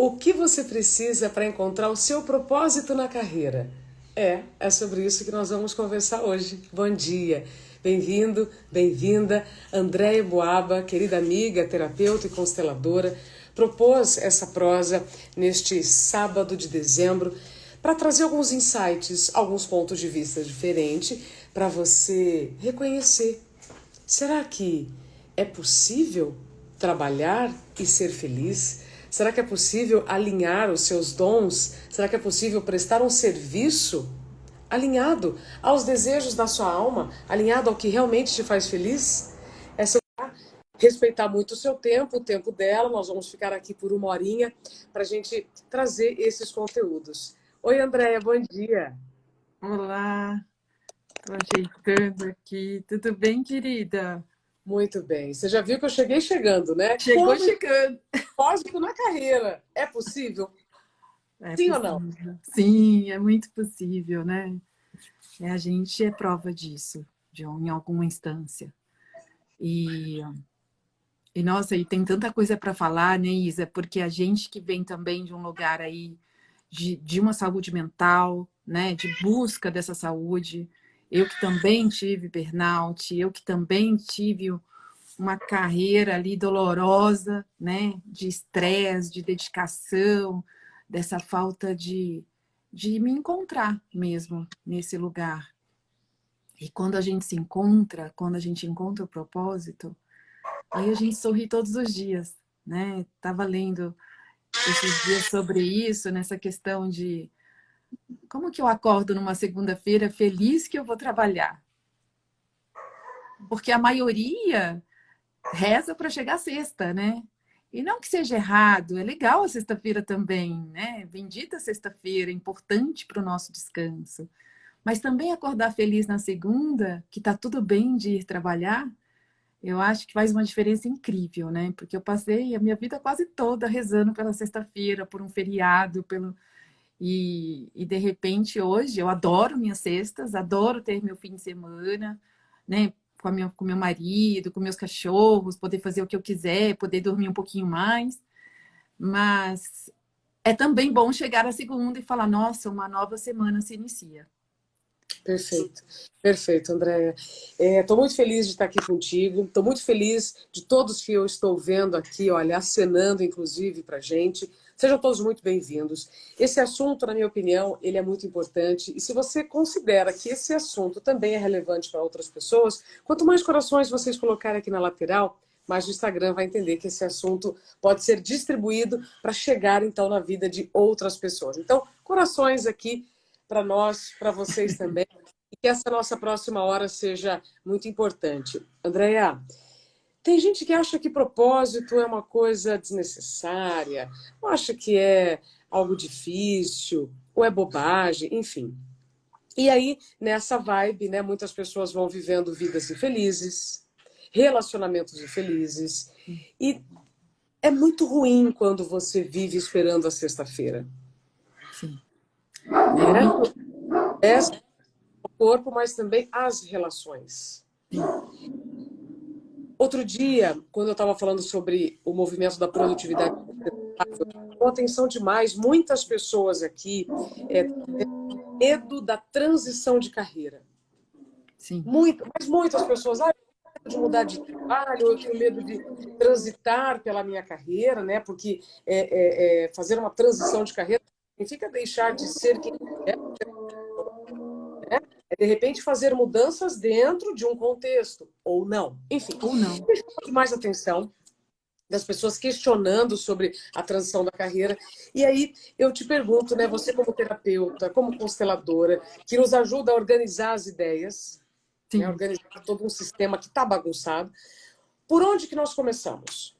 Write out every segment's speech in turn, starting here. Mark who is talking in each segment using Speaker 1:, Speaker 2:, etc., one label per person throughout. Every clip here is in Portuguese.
Speaker 1: O que você precisa para encontrar o seu propósito na carreira? É sobre isso que nós vamos conversar hoje. Bom dia, bem-vindo, bem-vinda. Andréia Boaba, querida amiga, terapeuta e consteladora, propôs essa prosa neste sábado de dezembro para trazer alguns insights, alguns pontos de vista diferentes para você reconhecer. Será que é possível trabalhar e ser feliz? Será que é possível alinhar os seus dons? Será que é possível prestar um serviço alinhado aos desejos da sua alma, alinhado ao que realmente te faz feliz? Essa respeitar muito o seu tempo, o tempo dela. Nós vamos ficar aqui por uma horinha para a gente trazer esses conteúdos. Oi, Andréia, bom dia.
Speaker 2: Olá, tô ajeitando aqui. Tudo bem, querida?
Speaker 1: Muito bem. Você já viu que eu cheguei chegando, né?
Speaker 2: Chegou
Speaker 1: Como
Speaker 2: chegando.
Speaker 1: propósito na carreira. É possível?
Speaker 2: É
Speaker 1: Sim ou não?
Speaker 2: possível. Sim, é muito possível, né? A gente é prova disso, em alguma instância. E, nossa, e tem tanta coisa para falar, né, Isa? Porque a gente que vem também de um lugar aí de uma saúde mental, né? De busca dessa saúde. Eu que também tive burnout, eu que também tive uma carreira ali dolorosa, né? De estresse, de dedicação, dessa falta de me encontrar mesmo nesse lugar. E quando a gente se encontra, quando a gente encontra o propósito, aí a gente sorri todos os dias, né? Tava lendo esses dias sobre isso, nessa questão de como que eu acordo numa segunda-feira feliz que eu vou trabalhar? Porque a maioria reza para chegar à sexta, né? E não que seja errado, é legal a sexta-feira também, né? Bendita sexta-feira, é importante para o nosso descanso. Mas também acordar feliz na segunda, que tá tudo bem de ir trabalhar, eu acho que faz uma diferença incrível, né? Porque eu passei a minha vida quase toda rezando pela sexta-feira, por um feriado, e de repente hoje eu adoro minhas sextas, adoro ter meu fim de semana, né? Com meu marido, com meus cachorros, poder fazer o que eu quiser, poder dormir um pouquinho mais. Mas é também bom chegar à segunda e falar: nossa, uma nova semana se inicia.
Speaker 1: Perfeito, perfeito, Andréia. Estou muito feliz de estar aqui contigo. Estou muito feliz de todos que eu estou vendo aqui, olha, acenando, inclusive, para a gente. Sejam todos muito bem-vindos. Esse assunto, na minha opinião, ele é muito importante. E se você considera que esse assunto também é relevante para outras pessoas, quanto mais corações vocês colocarem aqui na lateral, mais o Instagram vai entender que esse assunto pode ser distribuído para chegar, então, na vida de outras pessoas. Então, corações aqui para nós, para vocês também, e que essa nossa próxima hora seja muito importante. Andréia, tem gente que acha que propósito é uma coisa desnecessária, ou acha que é algo difícil, ou é bobagem, enfim. E aí, nessa vibe, né, muitas pessoas vão vivendo vidas infelizes, relacionamentos infelizes, e é muito ruim quando você vive esperando a sexta-feira,
Speaker 2: Sim, é
Speaker 1: né?
Speaker 2: muito.
Speaker 1: É o corpo, mas também as relações.
Speaker 2: Sim.
Speaker 1: Outro dia, quando eu estava falando sobre o movimento da produtividade, chamou atenção demais. Muitas pessoas aqui têm medo da transição de carreira.
Speaker 2: Sim.
Speaker 1: Mas muitas pessoas, eu tenho medo de mudar de trabalho, eu tenho medo de transitar pela minha carreira, né? Porque fazer uma transição de carreira significa deixar de ser quem é, né? É, de repente, fazer mudanças dentro de um contexto, ou não. Enfim,
Speaker 2: Ou não.
Speaker 1: me chamou demais atenção das pessoas questionando sobre a transição da carreira. E aí eu te pergunto, né, você como terapeuta, como consteladora, que nos ajuda a organizar as ideias, né,
Speaker 2: Sim.
Speaker 1: organizar todo um sistema que está bagunçado, por onde que nós começamos?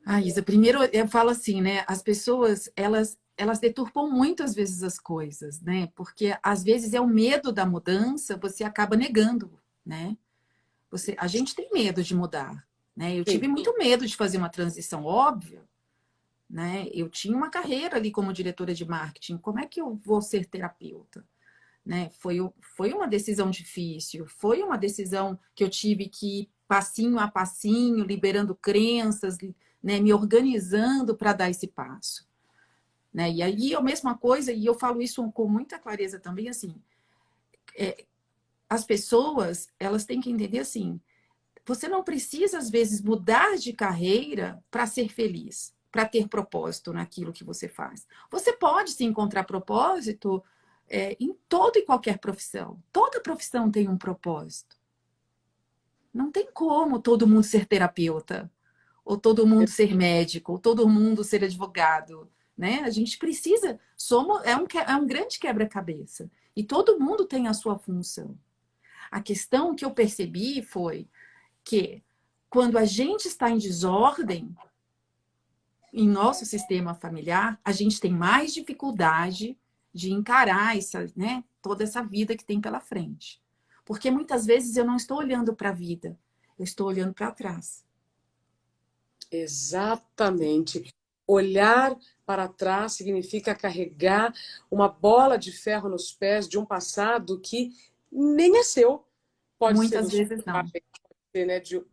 Speaker 2: Ah, Isa, primeiro eu falo assim, né? As pessoas, elas deturpam muito às vezes as coisas, né? Porque às vezes é o medo da mudança, você acaba negando, né? A gente tem medo de mudar, né? Eu tive
Speaker 1: Sim,
Speaker 2: muito medo de fazer uma transição óbvia, né? Eu tinha uma carreira ali como diretora de marketing. Como é que eu vou ser terapeuta? Né? Foi uma decisão difícil, foi uma decisão que eu tive que ir passinho a passinho, liberando crenças, né, me organizando para dar esse passo. Né? E aí, a mesma coisa, e eu falo isso com muita clareza também, assim, as pessoas, elas têm que entender assim, você não precisa, às vezes, mudar de carreira para ser feliz, para ter propósito naquilo que você faz. Você pode se encontrar propósito em toda e qualquer profissão. Toda profissão tem um propósito. Não tem como todo mundo ser terapeuta, ou todo mundo ser médico, ou todo mundo ser advogado. Né? A gente precisa, é um grande quebra-cabeça. E todo mundo tem a sua função. A questão que eu percebi foi que quando a gente está em desordem em nosso sistema familiar, a gente tem mais dificuldade de encarar né, toda essa vida que tem pela frente. Porque muitas vezes eu não estou olhando para a vida, eu estou olhando para trás.
Speaker 1: Exatamente. Olhar para trás significa carregar uma bola de ferro nos pés de um passado que nem é seu. Pode ser
Speaker 2: Muitas
Speaker 1: dos
Speaker 2: vezes
Speaker 1: pais,
Speaker 2: não.
Speaker 1: pode ser, né, de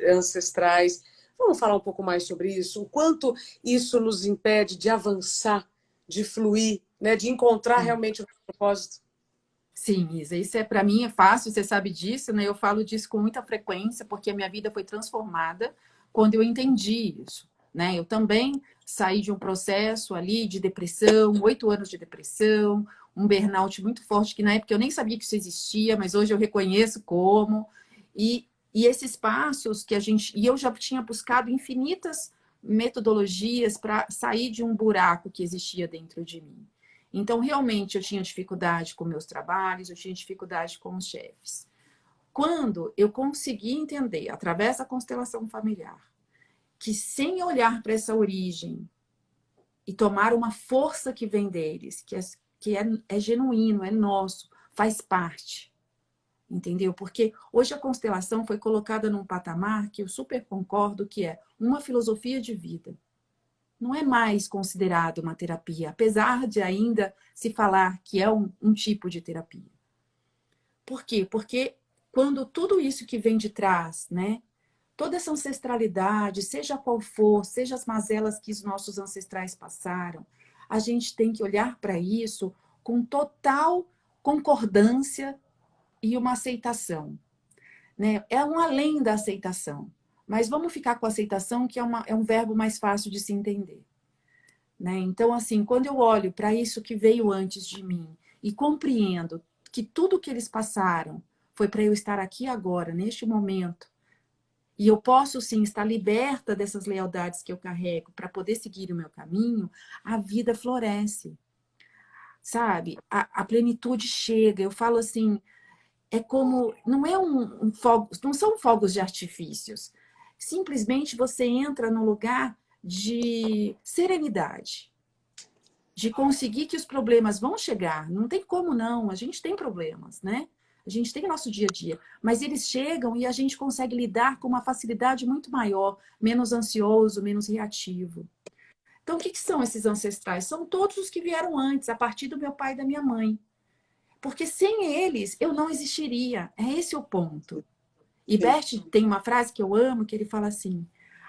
Speaker 1: ancestrais. Vamos falar um pouco mais sobre isso? O quanto isso nos impede de avançar, de fluir, né, de encontrar
Speaker 2: Sim.
Speaker 1: realmente o propósito?
Speaker 2: Sim, Isa, isso para mim é fácil, você sabe disso, né? Eu falo disso com muita frequência, porque a minha vida foi transformada quando eu entendi isso, né? Eu também saí de um processo ali de depressão, 8 anos de depressão, um burnout muito forte, que na época eu nem sabia que isso existia, mas hoje eu reconheço como. E esses passos que a gente. E eu já tinha buscado infinitas metodologias para sair de um buraco que existia dentro de mim. Então, realmente, eu tinha dificuldade com meus trabalhos, eu tinha dificuldade com os chefes. Quando eu consegui entender, através da constelação familiar, que sem olhar para essa origem e tomar uma força que vem deles, que é genuíno, é nosso, faz parte, entendeu? Porque hoje a constelação foi colocada num patamar que eu super concordo que é uma filosofia de vida. Não é mais considerado uma terapia, apesar de ainda se falar que é um tipo de terapia. Por quê? Porque quando tudo isso que vem de trás, né? Toda essa ancestralidade, seja qual for, seja as mazelas que os nossos ancestrais passaram, a gente tem que olhar para isso com total concordância e uma aceitação. Né? É um além da aceitação. Mas vamos ficar com a aceitação, que é um verbo mais fácil de se entender. Né? Então, assim, quando eu olho para isso que veio antes de mim e compreendo que tudo que eles passaram foi para eu estar aqui agora, neste momento, e eu posso sim estar liberta dessas lealdades que eu carrego para poder seguir o meu caminho, a vida floresce, sabe? A plenitude chega. Eu falo assim, é como, não é um fogo, não são fogos de artifícios. Simplesmente você entra num lugar de serenidade, de conseguir que os problemas vão chegar. Não tem como não, a gente tem problemas, né? A gente tem nosso dia a dia, mas eles chegam e a gente consegue lidar com uma facilidade muito maior, menos ansioso, menos reativo. Então, o que são esses ancestrais? São todos os que vieram antes, a partir do meu pai e da minha mãe. Porque sem eles, eu não existiria. É esse o ponto. E
Speaker 1: Sim.
Speaker 2: Bert tem uma frase que eu amo, que ele fala assim,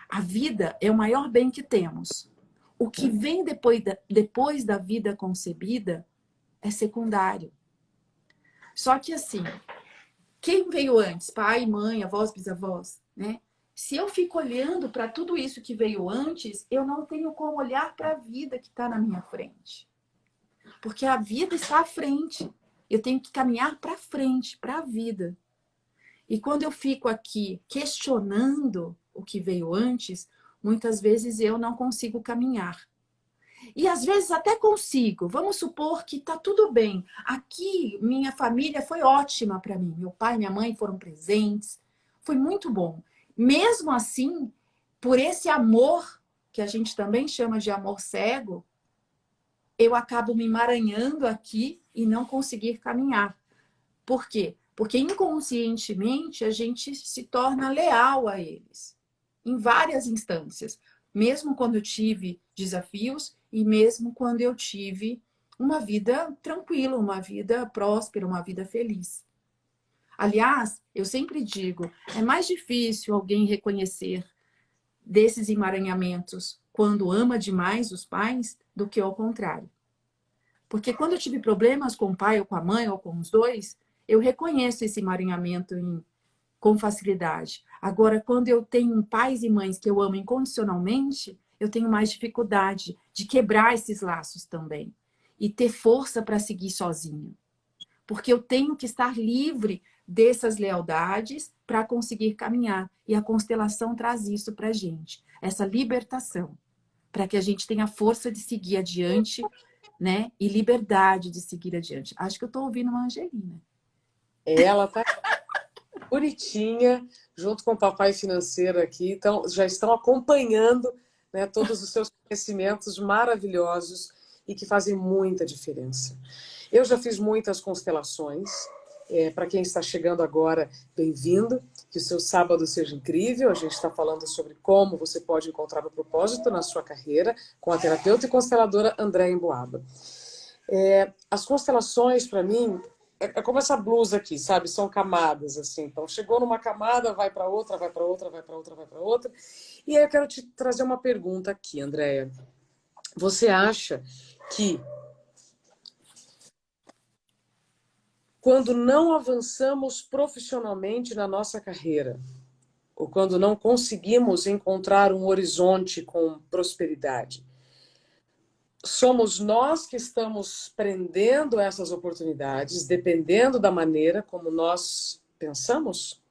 Speaker 2: a vida é o maior bem que temos. O que vem depois da vida concebida é secundário. Só que assim, quem veio antes? Pai, mãe, avós, bisavós, né? Se eu fico olhando para tudo isso que veio antes, eu não tenho como olhar para a vida que está na minha frente. Porque a vida está à frente. Eu tenho que caminhar para frente, para a vida. E quando eu fico aqui questionando o que veio antes, muitas vezes eu não consigo caminhar. E às vezes até consigo. Vamos supor que está tudo bem. Aqui, minha família foi ótima para mim. Meu pai e minha mãe foram presentes. Foi muito bom. Mesmo assim, por esse amor, que a gente também chama de amor cego, eu acabo me emaranhando aqui e não conseguir caminhar. Por quê? Porque inconscientemente a gente se torna leal a eles, em várias instâncias. Mesmo quando eu tive desafios e mesmo quando eu tive uma vida tranquila, uma vida próspera, uma vida feliz. Aliás, eu sempre digo, é mais difícil alguém reconhecer desses emaranhamentos quando ama demais os pais do que ao contrário. Porque quando eu tive problemas com o pai ou com a mãe ou com os dois, eu reconheço esse emaranhamento com facilidade. Agora, quando eu tenho pais e mães que eu amo incondicionalmente, eu tenho mais dificuldade de quebrar esses laços também e ter força para seguir sozinho. Porque eu tenho que estar livre dessas lealdades para conseguir caminhar. E a constelação traz isso para a gente, essa libertação, para que a gente tenha força de seguir adiante, né? E liberdade de seguir adiante. Acho que eu estou ouvindo uma Angelina.
Speaker 1: Ela tá bonitinha, junto com o papai financeiro aqui, então já estão acompanhando, né, todos os seus conhecimentos maravilhosos e que fazem muita diferença. Eu já fiz muitas constelações. Para quem está chegando agora, bem-vindo. Que o seu sábado seja incrível. A gente está falando sobre como você pode encontrar o propósito na sua carreira com a terapeuta e consteladora Andréa Emboaba. As constelações, para mim, é como essa blusa aqui, sabe? São camadas, assim. Então, chegou numa camada, vai para outra, vai para outra, vai para outra, vai para outra. E aí eu quero te trazer uma pergunta aqui, Andréa. Você acha que quando não avançamos profissionalmente na nossa carreira, ou quando não conseguimos encontrar um horizonte com prosperidade, somos nós que estamos prendendo essas oportunidades, dependendo da maneira como nós pensamos?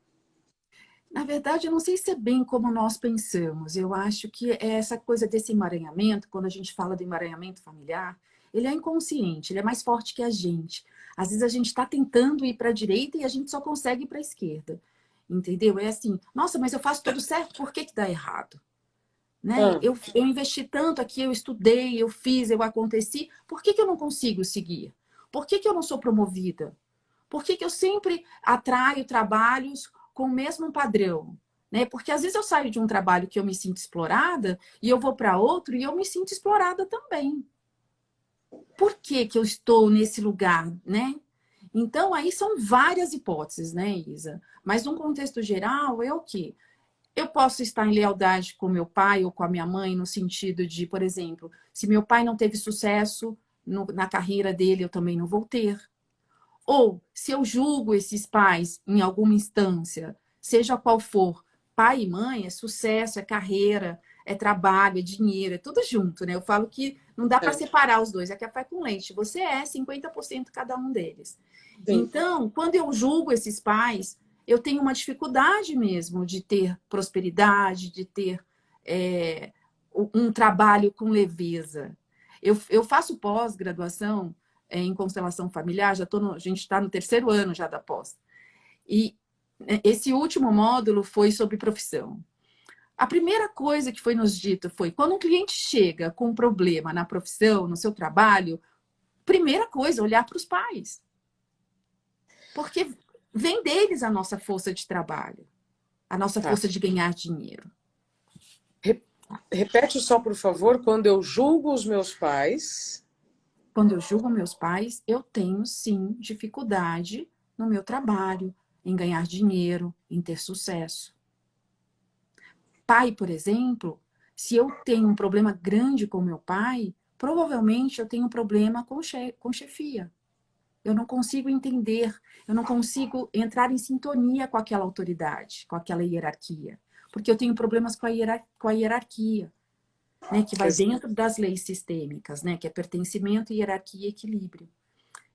Speaker 2: Na verdade, eu não sei se é bem como nós pensamos. Eu acho que é essa coisa desse emaranhamento, quando a gente fala do emaranhamento familiar, ele é inconsciente, ele é mais forte que a gente. Às vezes a gente está tentando ir para a direita e a gente só consegue ir para a esquerda. Entendeu? É assim, nossa, mas eu faço tudo certo, por que que dá errado? Né? Eu investi tanto aqui, eu estudei, eu fiz, eu aconteci, por que que eu não consigo seguir? Por que que eu não sou promovida? Por que que eu sempre atraio trabalhos com o mesmo padrão? Né? Porque às vezes eu saio de um trabalho que eu me sinto explorada e eu vou para outro e eu me sinto explorada também. Por que que eu estou nesse lugar, né? Então, aí são várias hipóteses, né, Isa? Mas num contexto geral, é o quê? Eu posso estar em lealdade com meu pai ou com a minha mãe, no sentido de, por exemplo, se meu pai não teve sucesso na carreira dele, eu também não vou ter. Ou, se eu julgo esses pais em alguma instância, seja qual for, pai e mãe é sucesso, é carreira, é trabalho, é dinheiro, é tudo junto, né? Eu falo que não dá para separar os dois, é café com leite. Você é 50% cada um deles.
Speaker 1: Sim.
Speaker 2: Então, quando eu julgo esses pais, eu tenho uma dificuldade mesmo de ter prosperidade, de ter um trabalho com leveza. Eu faço pós-graduação em constelação familiar, a gente está no terceiro ano já da pós. E esse último módulo foi sobre profissão. A primeira coisa que foi nos dito foi, quando um cliente chega com um problema na profissão, no seu trabalho, primeira coisa, olhar para os pais. Porque vem deles a nossa força de trabalho, a nossa força de ganhar dinheiro.
Speaker 1: Repete só, por favor, quando eu julgo os meus pais.
Speaker 2: Quando eu julgo meus pais, eu tenho sim dificuldade no meu trabalho, em ganhar dinheiro, em ter sucesso. Pai, por exemplo, se eu tenho um problema grande com meu pai, provavelmente eu tenho um problema com chefia. Eu não consigo entender, eu não consigo entrar em sintonia com aquela autoridade, com aquela hierarquia. Porque eu tenho problemas com a hierarquia, né, que vai dentro das leis sistêmicas, né, que é pertencimento, hierarquia e equilíbrio.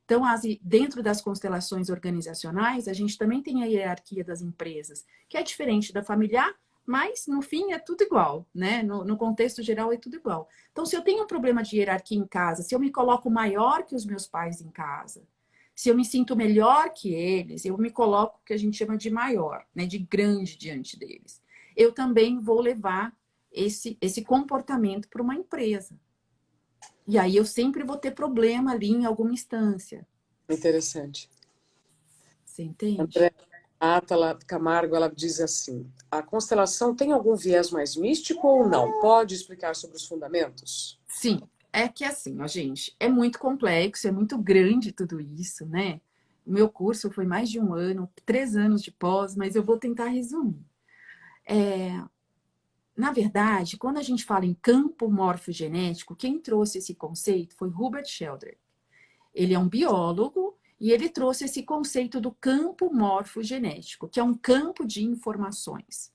Speaker 2: Então, dentro das constelações organizacionais, a gente também tem a hierarquia das empresas, que é diferente da familiar, mas no fim é tudo igual, né? No contexto geral é tudo igual. Então, se eu tenho um problema de hierarquia em casa, se eu me coloco maior que os meus pais em casa, se eu me sinto melhor que eles, eu me coloco o que a gente chama de maior, né? De grande diante deles. Eu também vou levar esse comportamento para uma empresa. E aí eu sempre vou ter problema ali em alguma instância.
Speaker 1: Interessante.
Speaker 2: Você entende?
Speaker 1: André Átala Camargo, ela diz assim, a constelação tem algum viés mais místico ou não? Pode explicar sobre os fundamentos?
Speaker 2: Sim, é que assim, ó, gente, é muito complexo, é muito grande tudo isso, né? O meu curso foi mais de um ano, 3 anos de pós, mas eu vou tentar resumir. na verdade, quando a gente fala em campo morfogenético, quem trouxe esse conceito foi Hubert Sheldrake. Ele é um biólogo e ele trouxe esse conceito do campo morfogenético, que é um campo de informações.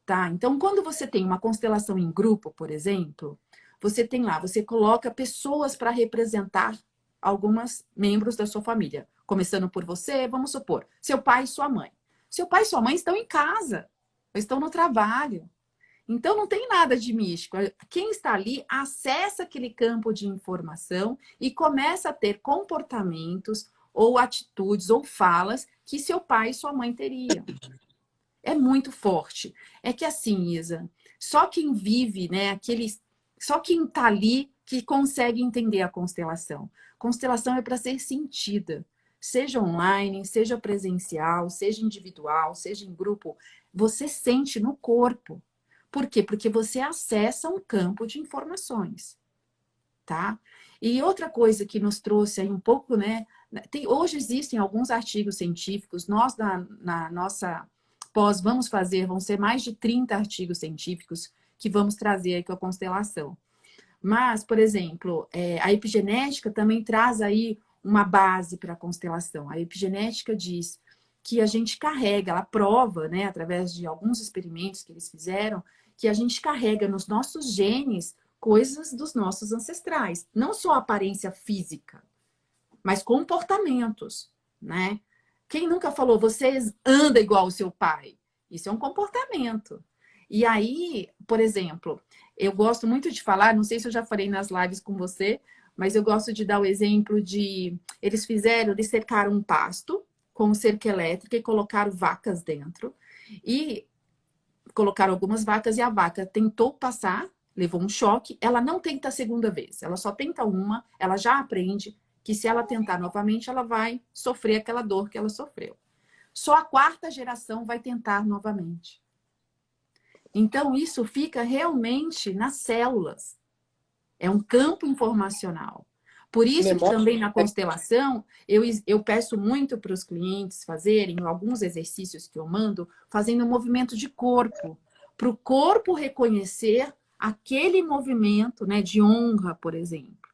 Speaker 2: Tá? Então, quando você tem uma constelação em grupo, por exemplo, você tem lá, você coloca pessoas para representar alguns membros da sua família. Começando por você, vamos supor, seu pai e sua mãe. Seu pai e sua mãe estão em casa, estão no trabalho. Então, não tem nada de místico. Quem está ali acessa aquele campo de informação e começa a ter comportamentos ou atitudes ou falas que seu pai e sua mãe teriam. É muito forte. É que assim, Isa, só quem vive, né, só quem está ali que consegue entender a constelação. Constelação é para ser sentida. Seja online, seja presencial, seja individual, seja em grupo, você sente no corpo. Por quê? Porque você acessa um campo de informações, tá? E outra coisa que nos trouxe aí um pouco, né? Hoje existem alguns artigos científicos, nós na nossa pós vão ser mais de 30 artigos científicos que vamos trazer aí com a constelação. Mas, por exemplo, a epigenética também traz aí uma base para a constelação. A epigenética diz que a gente carrega, ela prova, né, através de alguns experimentos que eles fizeram, que a gente carrega nos nossos genes coisas dos nossos ancestrais. Não só aparência física, mas comportamentos, né? Quem nunca falou, você anda igual o seu pai? Isso é um comportamento. E aí, por exemplo, eu gosto muito de falar, não sei se eu já falei nas lives com você, mas eu gosto de dar o exemplo de... Eles cercaram um pasto com cerca elétrica e colocaram vacas dentro. E colocaram algumas vacas e a vaca tentou passar, levou um choque, ela não tenta a segunda vez, ela só tenta uma, ela já aprende que se ela tentar novamente, ela vai sofrer aquela dor que ela sofreu. Só a quarta geração vai tentar novamente. Então, isso fica realmente nas células. É um campo informacional. Por isso que também na constelação, eu peço muito para os clientes fazerem alguns exercícios que eu mando, fazendo um movimento de corpo, para o corpo reconhecer aquele movimento, né, de honra, por exemplo.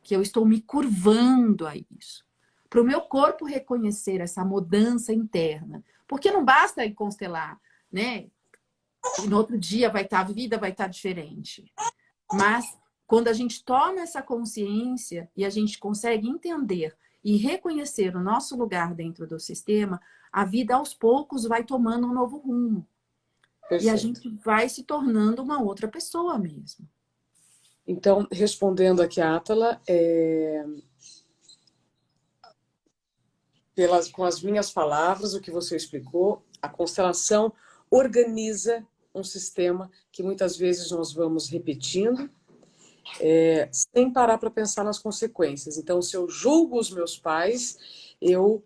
Speaker 2: Que eu estou me curvando a isso. Para o meu corpo reconhecer essa mudança interna. Porque não basta constelar, né? E no outro dia a vida vai estar diferente. Mas quando a gente toma essa consciência e a gente consegue entender e reconhecer o nosso lugar dentro do sistema, a vida aos poucos vai tomando um novo rumo. Perfeito. E a gente vai se tornando uma outra pessoa mesmo.
Speaker 1: Então, respondendo aqui a Átala, com as minhas palavras, o que você explicou, a constelação organiza um sistema que muitas vezes nós vamos repetindo, sem parar para pensar nas consequências. Então, se eu julgo os meus pais, eu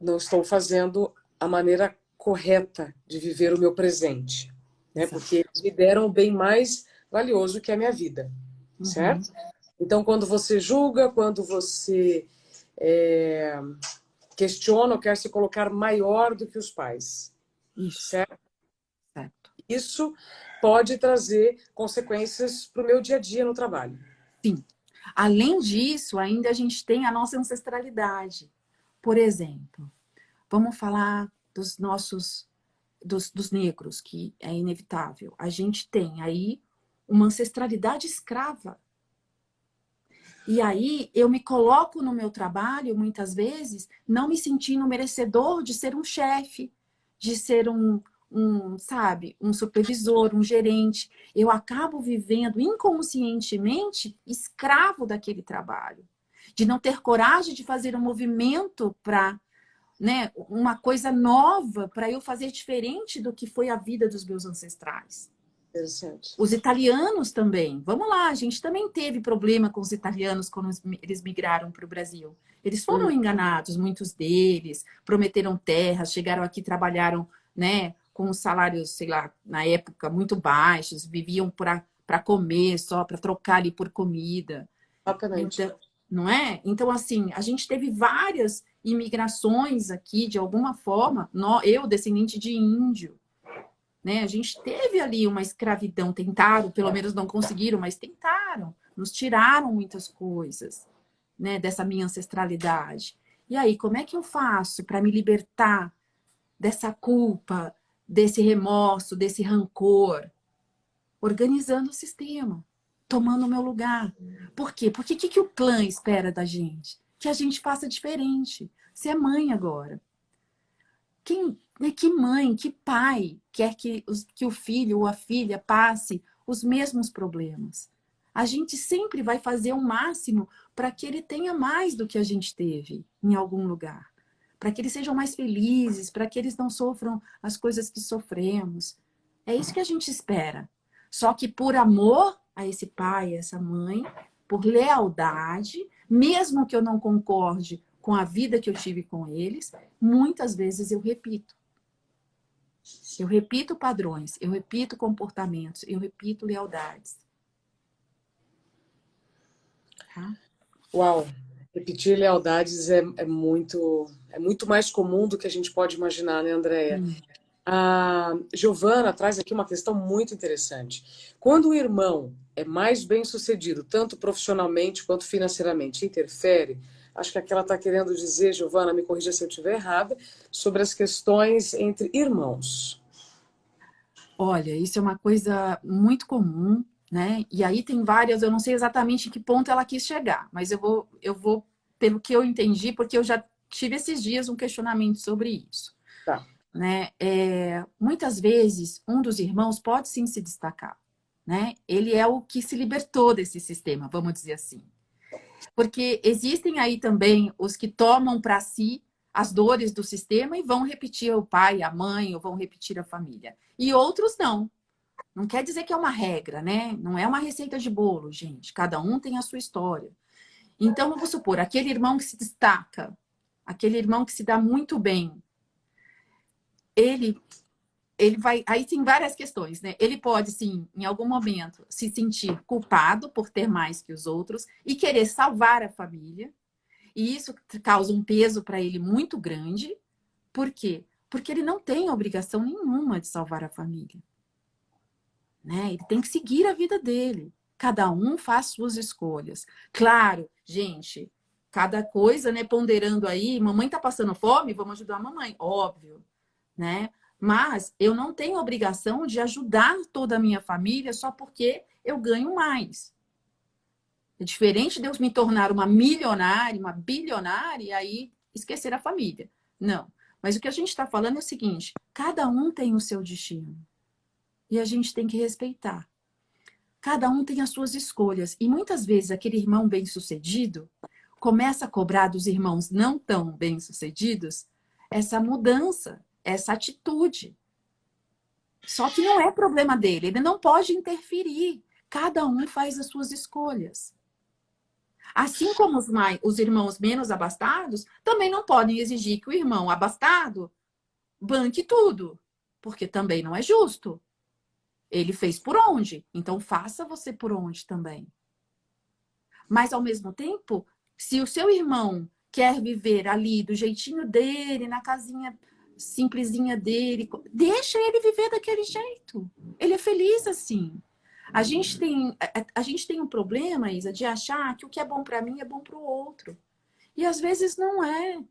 Speaker 1: não estou fazendo a maneira correta de viver o meu presente, né? Porque eles me deram o bem mais valioso que é a minha vida. Certo? Então, quando você julga, quando você questiona ou quer se colocar maior do que os pais.
Speaker 2: Isso.
Speaker 1: Certo? Isso pode trazer consequências para o meu dia a dia no trabalho.
Speaker 2: Sim. Além disso, ainda a gente tem a nossa ancestralidade. Por exemplo, vamos falar dos nossos, dos negros, que é inevitável. A gente tem aí uma ancestralidade escrava. E aí eu me coloco no meu trabalho, muitas vezes, não me sentindo merecedor de ser um chefe, de ser sabe, um supervisor, um gerente. Eu acabo vivendo inconscientemente escravo daquele trabalho. De não ter coragem de fazer um movimento para, né, uma coisa nova para eu fazer diferente do que foi a vida dos meus ancestrais. Os italianos também. Vamos lá, a gente também teve problema com os italianos quando eles migraram para o Brasil. Eles foram enganados, muitos deles, prometeram terras, chegaram aqui, trabalharam, né, com salários, sei lá, na época, muito baixos, viviam para comer só, para trocar ali por comida. Então, não é? Então, assim, a gente teve várias imigrações aqui, de alguma forma, eu, descendente de índio, né? A gente teve ali uma escravidão, tentaram, pelo menos não conseguiram, mas tentaram, nos tiraram muitas coisas, né, dessa minha ancestralidade. E aí, como é que eu faço para me libertar dessa culpa, desse remorso, desse rancor? Organizando o sistema, tomando o meu lugar. Por quê? Porque o que o clã espera da gente? Que a gente faça diferente. Você é mãe agora. Que mãe, que pai quer que o filho ou a filha passe os mesmos problemas? A gente sempre vai fazer o máximo para que ele tenha mais do que a gente teve em algum lugar. Para que eles sejam mais felizes, para que eles não sofram as coisas que sofremos. É isso que a gente espera. Só que por amor a esse pai, a essa mãe, por lealdade, mesmo que eu não concorde com a vida que eu tive com eles, muitas vezes eu repito. Eu repito padrões, eu repito comportamentos, eu repito lealdades. Tá?
Speaker 1: Uau! Repetir lealdades é muito mais comum do que a gente pode imaginar, né, Andréia? A Giovana traz aqui uma questão muito interessante. Quando o irmão é mais bem-sucedido, tanto profissionalmente quanto financeiramente, interfere? Acho que aqui ela está querendo dizer, Giovana, me corrija se eu estiver errada, sobre as questões entre irmãos.
Speaker 2: Olha, isso é uma coisa muito comum, né? E aí tem várias, eu não sei exatamente em que ponto ela quis chegar, mas eu vou pelo que eu entendi, porque eu já tive esses dias um questionamento sobre isso,
Speaker 1: Tá.
Speaker 2: né? Muitas vezes um dos irmãos pode sim se destacar, né? Ele é o que se libertou desse sistema, vamos dizer assim. Porque existem aí também os que tomam para si as dores do sistema e vão repetir o pai, a mãe, ou vão repetir a família. E outros não. Não quer dizer que é uma regra, né? Não é uma receita de bolo, gente. Cada um tem a sua história. Então, vamos supor, aquele irmão que se destaca, aquele irmão que se dá muito bem, ele vai. Aí tem várias questões, né? Ele pode, sim, em algum momento, se sentir culpado por ter mais que os outros e querer salvar a família. E isso causa um peso para ele muito grande. Por quê? Porque ele não tem obrigação nenhuma de salvar a família. Né? Ele tem que seguir a vida dele. Cada um faz suas escolhas. Claro, gente, cada coisa, né, ponderando aí, mamãe tá passando fome, vamos ajudar a mamãe, óbvio, né? Mas eu não tenho obrigação de ajudar toda a minha família só porque eu ganho mais. É diferente de eu me tornar uma milionária, uma bilionária e aí esquecer a família. Não. Mas o que a gente está falando é o seguinte: cada um tem o seu destino. E a gente tem que respeitar. Cada um tem as suas escolhas. E muitas vezes aquele irmão bem-sucedido começa a cobrar dos irmãos não tão bem-sucedidos essa mudança, essa atitude. Só que não é problema dele, ele não pode interferir. Cada um faz as suas escolhas. Assim como os irmãos menos abastados também não podem exigir que o irmão abastado banque tudo, porque também não é justo. Ele fez por onde, então faça você por onde também. Mas, ao mesmo tempo, se o seu irmão quer viver ali do jeitinho dele, na casinha simplesinha dele, deixa ele viver daquele jeito. Ele é feliz assim. A gente tem um problema, Isa, de achar que o que é bom para mim é bom para o outro. E às vezes não é.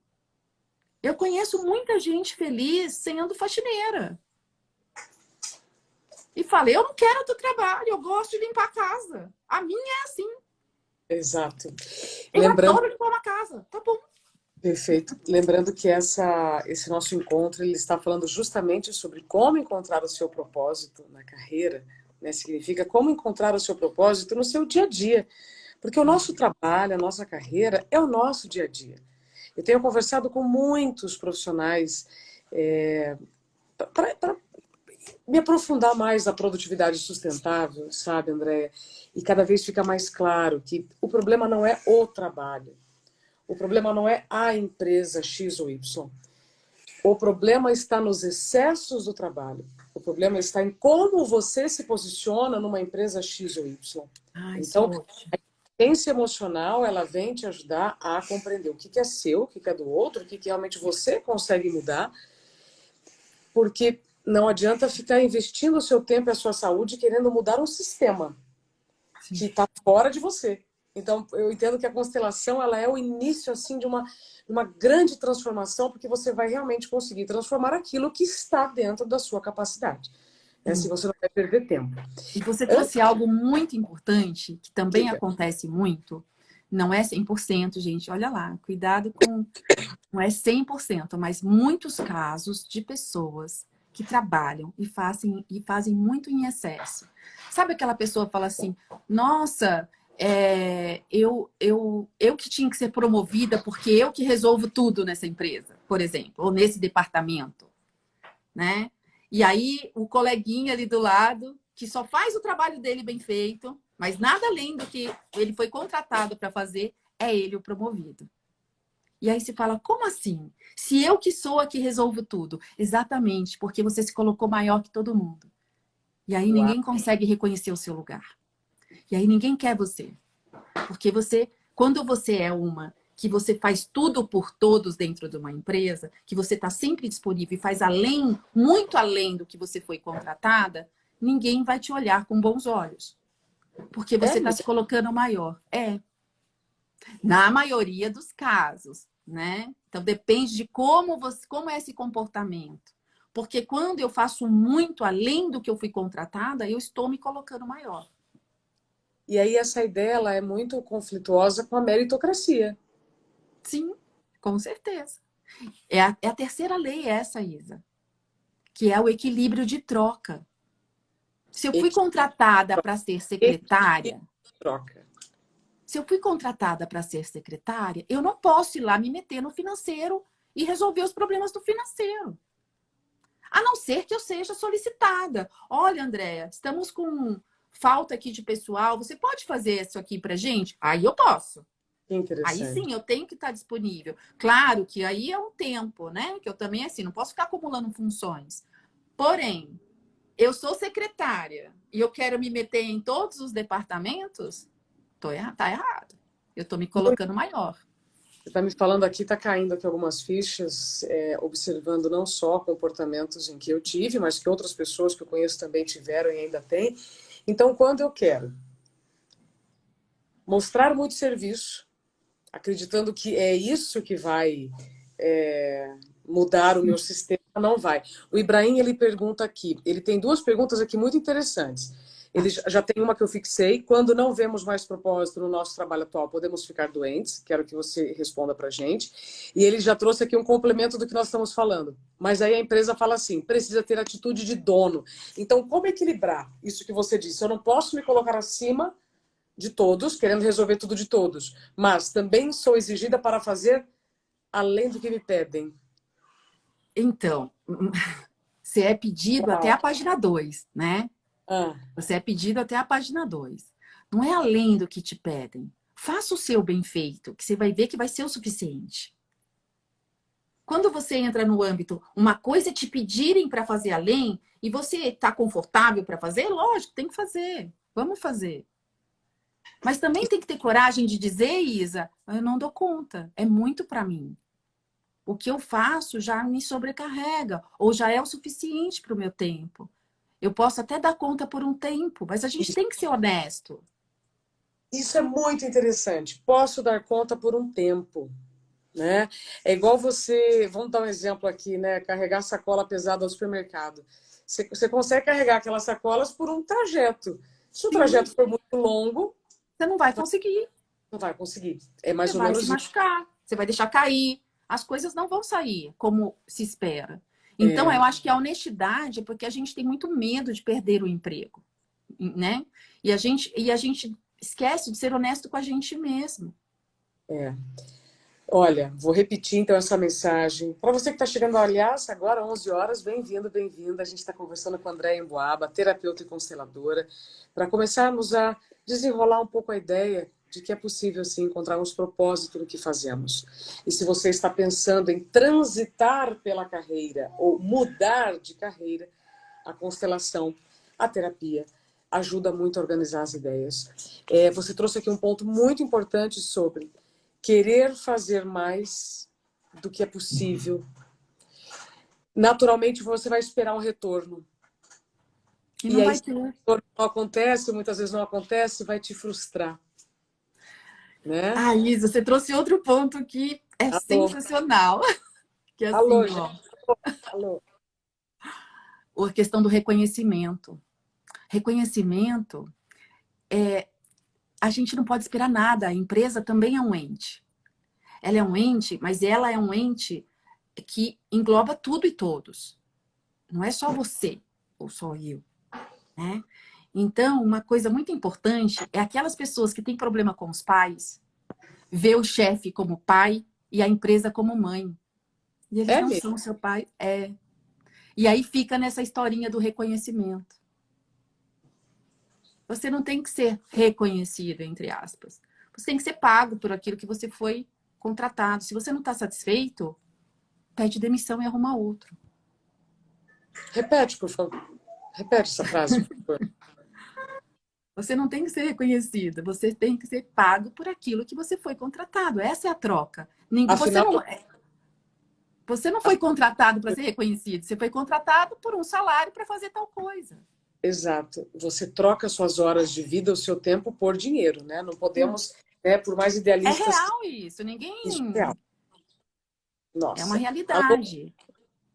Speaker 2: Eu conheço muita gente feliz sendo faxineira. E falei, eu não quero outro trabalho, eu gosto de limpar a casa. A minha é assim.
Speaker 1: Exato.
Speaker 2: Eu
Speaker 1: Lembrando,
Speaker 2: adoro limpar uma casa. Tá bom.
Speaker 1: perfeito. Lembrando que esse nosso encontro ele está falando justamente sobre como encontrar o seu propósito na carreira, né? Significa como encontrar o seu propósito no seu dia a dia. Porque o nosso trabalho, a nossa carreira é o nosso dia a dia. Eu tenho conversado com muitos profissionais para me aprofundar mais na produtividade sustentável, sabe, Andréia? E cada vez fica mais claro que o problema não é o trabalho. O problema não é a empresa X ou Y. O problema está nos excessos do trabalho. O problema está em como você se posiciona numa empresa X ou Y.
Speaker 2: Isso é
Speaker 1: Então,
Speaker 2: ótimo.
Speaker 1: a inteligência emocional, ela vem te ajudar a compreender o que é seu, o que é do outro, o que realmente você consegue mudar. Porque não adianta ficar investindo o seu tempo e a sua saúde querendo mudar um sistema que está fora de você. Então, eu entendo que a constelação ela é o início assim de uma grande transformação, porque você vai realmente conseguir transformar aquilo que está dentro da sua capacidade. Né? Se você não vai perder tempo.
Speaker 2: E você trouxe algo muito importante, que também acontece muito. Não é 100%, gente. Olha lá, cuidado com... Não é 100%, mas muitos casos de pessoas que trabalham e fazem muito em excesso. Sabe aquela pessoa que fala assim, nossa, eu que tinha que ser promovida porque eu que resolvo tudo nessa empresa, por exemplo, ou nesse departamento, né? E aí o coleguinha ali do lado, que só faz o trabalho dele bem feito, mas nada além do que ele foi contratado para fazer, é ele o promovido. E aí se fala, como assim? Se eu que sou a que resolvo tudo. Exatamente, porque você se colocou maior que todo mundo. E aí ninguém consegue reconhecer o seu lugar. E aí ninguém quer você. Porque você, quando você é uma que você faz tudo por todos dentro de uma empresa, que você está sempre disponível e faz além, muito além do que você foi contratada, ninguém vai te olhar com bons olhos. Porque você está se colocando maior. Na maioria dos casos, né? Então depende de como é esse comportamento. Porque quando eu faço muito além do que eu fui contratada, eu estou me colocando maior.
Speaker 1: E aí essa ideia ela é muito conflituosa com a meritocracia.
Speaker 2: Sim, com certeza. É a terceira lei essa, Isa, que é o equilíbrio de troca. Se eu fui contratada para ser secretária,
Speaker 1: Troca.
Speaker 2: se eu fui contratada para ser secretária, eu não posso ir lá me meter no financeiro e resolver os problemas do financeiro. A não ser que eu seja solicitada. Olha, Andréia, estamos com falta aqui de pessoal, você pode fazer isso aqui para gente? Aí eu posso. Aí
Speaker 1: Interessante.
Speaker 2: sim, eu tenho que estar disponível. Claro que aí é um tempo, né? Que eu também, assim, não posso ficar acumulando funções. Porém, eu sou secretária e eu quero me meter em todos os departamentos, tá errado. Eu estou me colocando maior.
Speaker 1: Você está me falando aqui, está caindo aqui algumas fichas, observando não só comportamentos em que eu tive, mas que outras pessoas que eu conheço também tiveram e ainda têm. Então, quando eu quero mostrar muito serviço, acreditando que é isso que vai mudar o meu sistema, não vai. O Ibrahim, ele pergunta aqui, ele tem duas perguntas aqui muito interessantes. Ele já tem uma que eu fixei. Quando não vemos mais propósito no nosso trabalho atual, podemos ficar doentes? Quero que você responda para a gente. E ele já trouxe aqui um complemento do que nós estamos falando. Mas aí a empresa fala assim, precisa ter atitude de dono. Então, como equilibrar isso que você disse? Eu não posso me colocar acima de todos, querendo resolver tudo de todos, mas também sou exigida para fazer além do que me pedem.
Speaker 2: Então, você é pedido até
Speaker 1: Uau.
Speaker 2: a página 2, né? Você é pedido até a página 2. Não é além do que te pedem. Faça o seu bem feito, que você vai ver que vai ser o suficiente. Quando você entra no âmbito, uma coisa é te pedirem para fazer além, e você está confortável para fazer, lógico, tem que fazer. Vamos fazer. Mas também tem que ter coragem de dizer, Isa, eu não dou conta, é muito para mim. O que eu faço já me sobrecarrega, ou já é o suficiente para o meu tempo. Eu posso até dar conta por um tempo, mas a gente tem que ser honesto.
Speaker 1: Isso é muito interessante. Posso dar conta por um tempo, né? É igual você, vamos dar um exemplo aqui, né? Carregar sacola pesada ao supermercado. Você consegue carregar aquelas sacolas por um trajeto. Se o
Speaker 2: Sim,
Speaker 1: trajeto for muito longo,
Speaker 2: você não vai conseguir.
Speaker 1: não vai conseguir. É mais
Speaker 2: Você
Speaker 1: ou
Speaker 2: vai se
Speaker 1: menos isso.
Speaker 2: machucar, você vai deixar cair. As coisas não vão sair como se espera. Então,
Speaker 1: É,
Speaker 2: eu acho que a honestidade é porque a gente tem muito medo de perder o emprego, né? E a gente esquece de ser honesto com a gente mesmo.
Speaker 1: é. Olha, vou repetir então essa mensagem. Para você que está chegando, aliás, agora 11 horas, bem-vindo, bem-vinda. A gente está conversando com a Andréia Emboaba, terapeuta e consteladora, para começarmos a desenrolar um pouco a ideia de que é possível, sim, encontrarmos propósito no que fazemos. E se você está pensando em transitar pela carreira ou mudar de carreira, a constelação, a terapia, ajuda muito a organizar as ideias. Você trouxe aqui um ponto muito importante sobre querer fazer mais do que é possível. naturalmente você vai esperar um retorno.
Speaker 2: E não
Speaker 1: aí,
Speaker 2: vai
Speaker 1: se
Speaker 2: ter.
Speaker 1: o retorno não acontece, muitas vezes não acontece, vai te frustrar, né?
Speaker 2: Ah, Isa, você trouxe outro ponto que é
Speaker 1: Alô,
Speaker 2: sensacional. Que é
Speaker 1: alô,
Speaker 2: assim,
Speaker 1: gente,
Speaker 2: ó,
Speaker 1: alô.
Speaker 2: a questão do reconhecimento. Reconhecimento, a gente não pode esperar nada. A empresa também é um ente. Ela é um ente, mas ela é um ente que engloba tudo e todos. Não é só você ou só eu, né? Então, uma coisa muito importante é aquelas pessoas que têm problema com os pais, ver o chefe como pai e a empresa como mãe. E eles
Speaker 1: É
Speaker 2: não
Speaker 1: mesmo.
Speaker 2: são seu pai, E aí fica nessa historinha do reconhecimento. Você não tem que ser reconhecido, entre aspas. Você tem que ser pago por aquilo que você foi contratado. Se você não está satisfeito, pede demissão e arruma outro.
Speaker 1: Repete, por favor. Repete essa frase, por favor.
Speaker 2: Você não tem que ser reconhecido, você tem que ser pago por aquilo que você foi contratado. Essa é a troca.
Speaker 1: Afinal,
Speaker 2: Você não foi contratado para ser reconhecido, você foi contratado por um salário para fazer tal coisa.
Speaker 1: exato. Você troca suas horas de vida, o seu tempo por dinheiro, né? Não podemos, né, por mais
Speaker 2: É
Speaker 1: idealistas que
Speaker 2: real isso,
Speaker 1: isso é real.
Speaker 2: ninguém. É uma
Speaker 1: Nossa. Alô,
Speaker 2: realidade.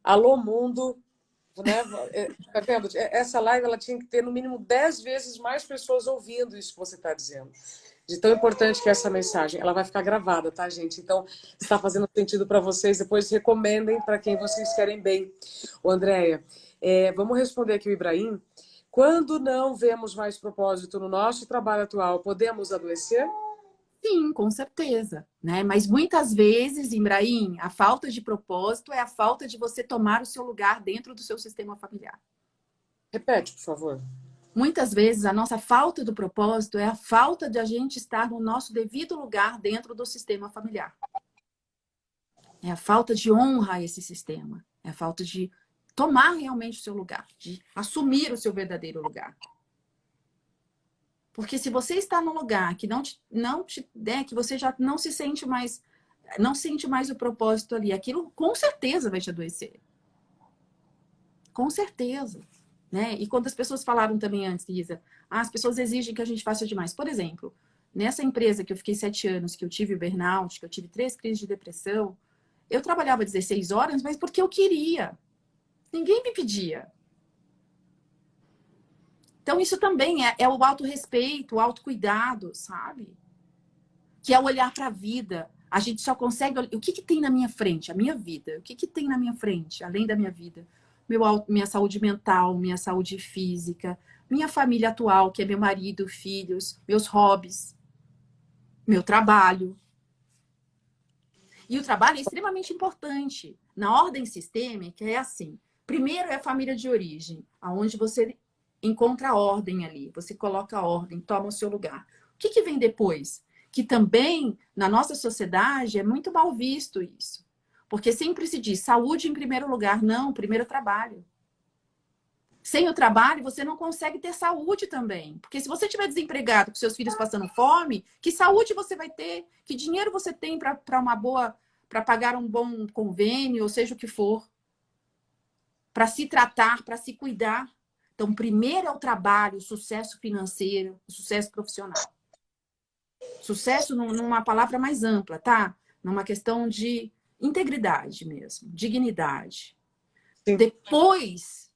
Speaker 1: alô mundo, né? Tá vendo? Essa live ela tinha que ter no mínimo 10 vezes mais pessoas ouvindo isso que você está dizendo. De tão importante que é essa mensagem. Ela vai ficar gravada, tá, gente? Então, se está fazendo sentido para vocês, depois recomendem para quem vocês querem bem. Ô, Andréia, vamos responder aqui o Ibrahim. Quando não vemos mais propósito no nosso trabalho atual, podemos adoecer?
Speaker 2: Sim, com certeza, né? Mas muitas vezes, Ibrahim, a falta de propósito é a falta de você tomar o seu lugar dentro do seu sistema familiar.
Speaker 1: Repete, por favor.
Speaker 2: Muitas vezes a nossa falta do propósito é a falta de a gente estar no nosso devido lugar dentro do sistema familiar. É a falta de honra a esse sistema, é a falta de tomar realmente o seu lugar, de assumir o seu verdadeiro lugar. Porque se você está num lugar que que você já não se sente mais, não sente mais o propósito ali, aquilo com certeza vai te adoecer. Com certeza. Né? E quando as pessoas falaram também antes, Isa, as pessoas exigem que a gente faça demais. Por exemplo, nessa empresa que eu fiquei 7 anos, que eu tive burnout, que eu tive 3 crises de depressão, eu trabalhava 16 horas, mas porque eu queria. Ninguém me pedia. Então, isso também é o autorrespeito, o autocuidado, sabe? Que é o olhar para a vida. A gente só consegue... O que tem na minha frente? A minha vida. O que tem na minha frente, além da minha vida? Minha saúde mental, minha saúde física, minha família atual, que é meu marido, filhos, meus hobbies, meu trabalho. E o trabalho é extremamente importante. Na ordem sistêmica é assim. Primeiro é a família de origem, aonde você encontra a ordem ali. Você coloca a ordem, toma o seu lugar. O que vem depois? Que também, na nossa sociedade, é muito mal visto isso. Porque sempre se diz saúde em primeiro lugar. Não, primeiro trabalho. Sem o trabalho, você não consegue ter saúde também. Porque se você estiver desempregado, com seus filhos passando fome, que saúde você vai ter? Que dinheiro você tem para uma boa, para pagar um bom convênio, ou seja o que for? Para se tratar, para se cuidar. Então, primeiro é o trabalho, o sucesso financeiro, o sucesso profissional. Sucesso numa palavra mais ampla, tá? Numa questão de integridade mesmo, dignidade.
Speaker 1: Sim.
Speaker 2: Depois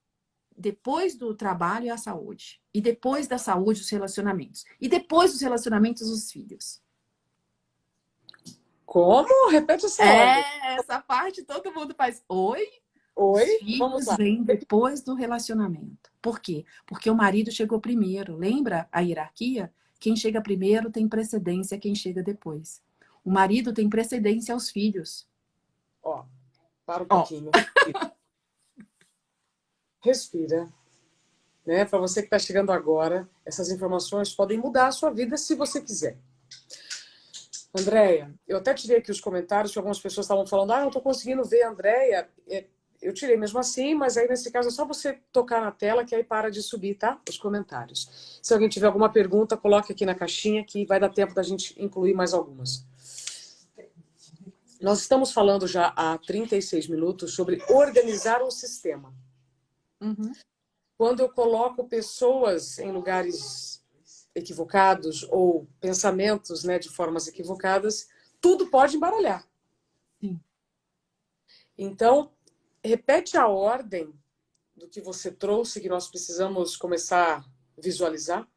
Speaker 2: do trabalho é a saúde. E depois da saúde, os relacionamentos. E depois dos relacionamentos, os filhos.
Speaker 1: Como? Repete essa ordem.
Speaker 2: Essa parte todo mundo faz. Oi?
Speaker 1: Oi?
Speaker 2: Os
Speaker 1: Vamos
Speaker 2: filhos
Speaker 1: lá.
Speaker 2: vêm depois do relacionamento. Por quê? Porque o marido chegou primeiro. Lembra a hierarquia? Quem chega primeiro tem precedência a quem chega depois. O marido tem precedência aos filhos.
Speaker 1: Ó, para um
Speaker 2: Ó,
Speaker 1: pouquinho. Respira. Né? Para você que está chegando agora, essas informações podem mudar a sua vida se você quiser. Andréia, eu até tirei aqui os comentários que algumas pessoas estavam falando, eu não estou conseguindo ver a Andréia. Eu tirei mesmo assim, mas aí nesse caso é só você tocar na tela que aí para de subir, tá? Os comentários. Se alguém tiver alguma pergunta, coloque aqui na caixinha que vai dar tempo da gente incluir mais algumas. Nós estamos falando já há 36 minutos sobre organizar um sistema.
Speaker 2: Uhum.
Speaker 1: Quando eu coloco pessoas em lugares equivocados ou pensamentos, né, de formas equivocadas, tudo pode embaralhar.
Speaker 2: Sim.
Speaker 1: Então, repete a ordem do que você trouxe, que nós precisamos começar a visualizar.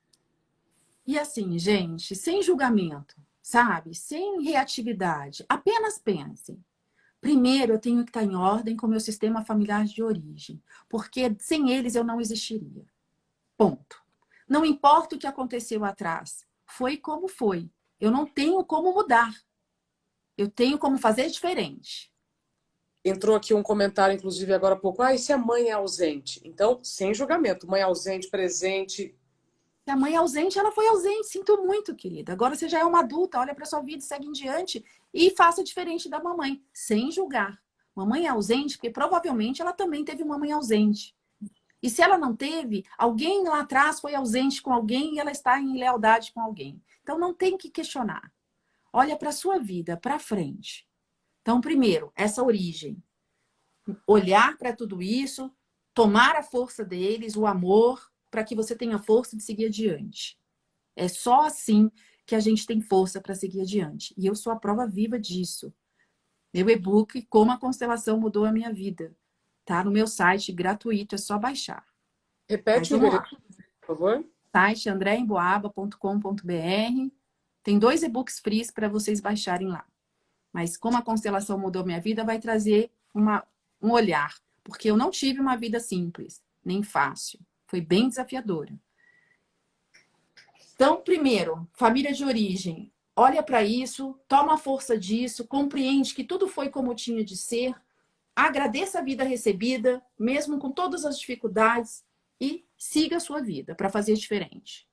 Speaker 2: E assim, gente, sem julgamento, sabe? Sem reatividade. Apenas pensem. Primeiro, eu tenho que estar em ordem com o meu sistema familiar de origem, porque sem eles eu não existiria. Ponto. Não importa o que aconteceu atrás, foi como foi. Eu não tenho como mudar. Eu tenho como fazer diferente.
Speaker 1: Entrou aqui um comentário, inclusive, agora há pouco. Ah, e se a mãe é ausente? Então, sem julgamento. Mãe ausente, presente.
Speaker 2: Se a mãe é ausente, ela foi ausente. Sinto muito, querida. Agora você já é uma adulta, olha para sua vida, segue em diante e faça diferente da mamãe, sem julgar. Mamãe é ausente porque provavelmente ela também teve uma mãe ausente. E se ela não teve, alguém lá atrás foi ausente com alguém e ela está em lealdade com alguém. Então não tem que questionar. Olha para a sua vida, para frente. Então, primeiro, essa origem. Olhar para tudo isso, tomar a força deles, o amor, para que você tenha força de seguir adiante. É só assim que a gente tem força para seguir adiante. E eu sou a prova viva disso. Meu e-book, Como a Constelação Mudou a Minha Vida. Tá no meu site gratuito, é só baixar. Mas
Speaker 1: Repete o
Speaker 2: vamos lá.
Speaker 1: endereço, por favor.
Speaker 2: Site andreemboaba.com.br. Tem 2 e-books free para vocês baixarem lá. Mas Como a Constelação Mudou Minha Vida vai trazer um olhar. Porque eu não tive uma vida simples, nem fácil. Foi bem desafiadora. Então, primeiro, família de origem. Olha para isso, toma força disso, compreende que tudo foi como tinha de ser, agradeça a vida recebida, mesmo com todas as dificuldades, e siga a sua vida para fazer diferente.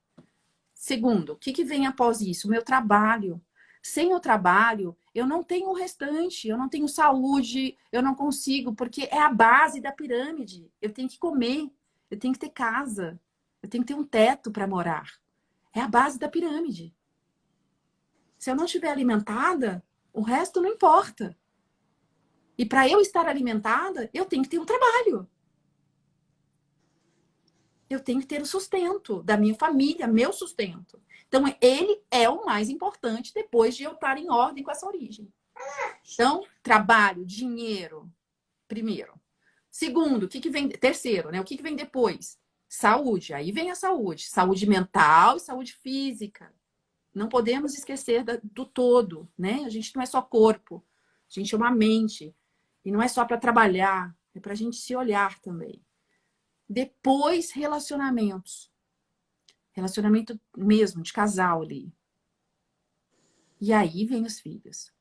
Speaker 2: Segundo, o que vem após isso? O meu trabalho. Sem o trabalho, eu não tenho o restante, eu não tenho saúde, eu não consigo, porque é a base da pirâmide. Eu tenho que comer, eu tenho que ter casa, eu tenho que ter um teto para morar. É a base da pirâmide. Se eu não estiver alimentada, o resto não importa. E para eu estar alimentada, eu tenho que ter um trabalho. Eu tenho que ter o sustento da minha família, meu sustento. Então, ele é o mais importante depois de eu estar em ordem com essa origem. Então, trabalho, dinheiro, primeiro. Segundo, o que vem? Terceiro, né? O que vem depois? Saúde. Aí vem a saúde. Saúde mental e saúde física. Não podemos esquecer do todo, né? A gente não é só corpo, a gente é uma mente. E não é só para trabalhar, é para a gente se olhar também. Depois, relacionamentos. Relacionamento mesmo, de casal ali. E aí vem os filhos.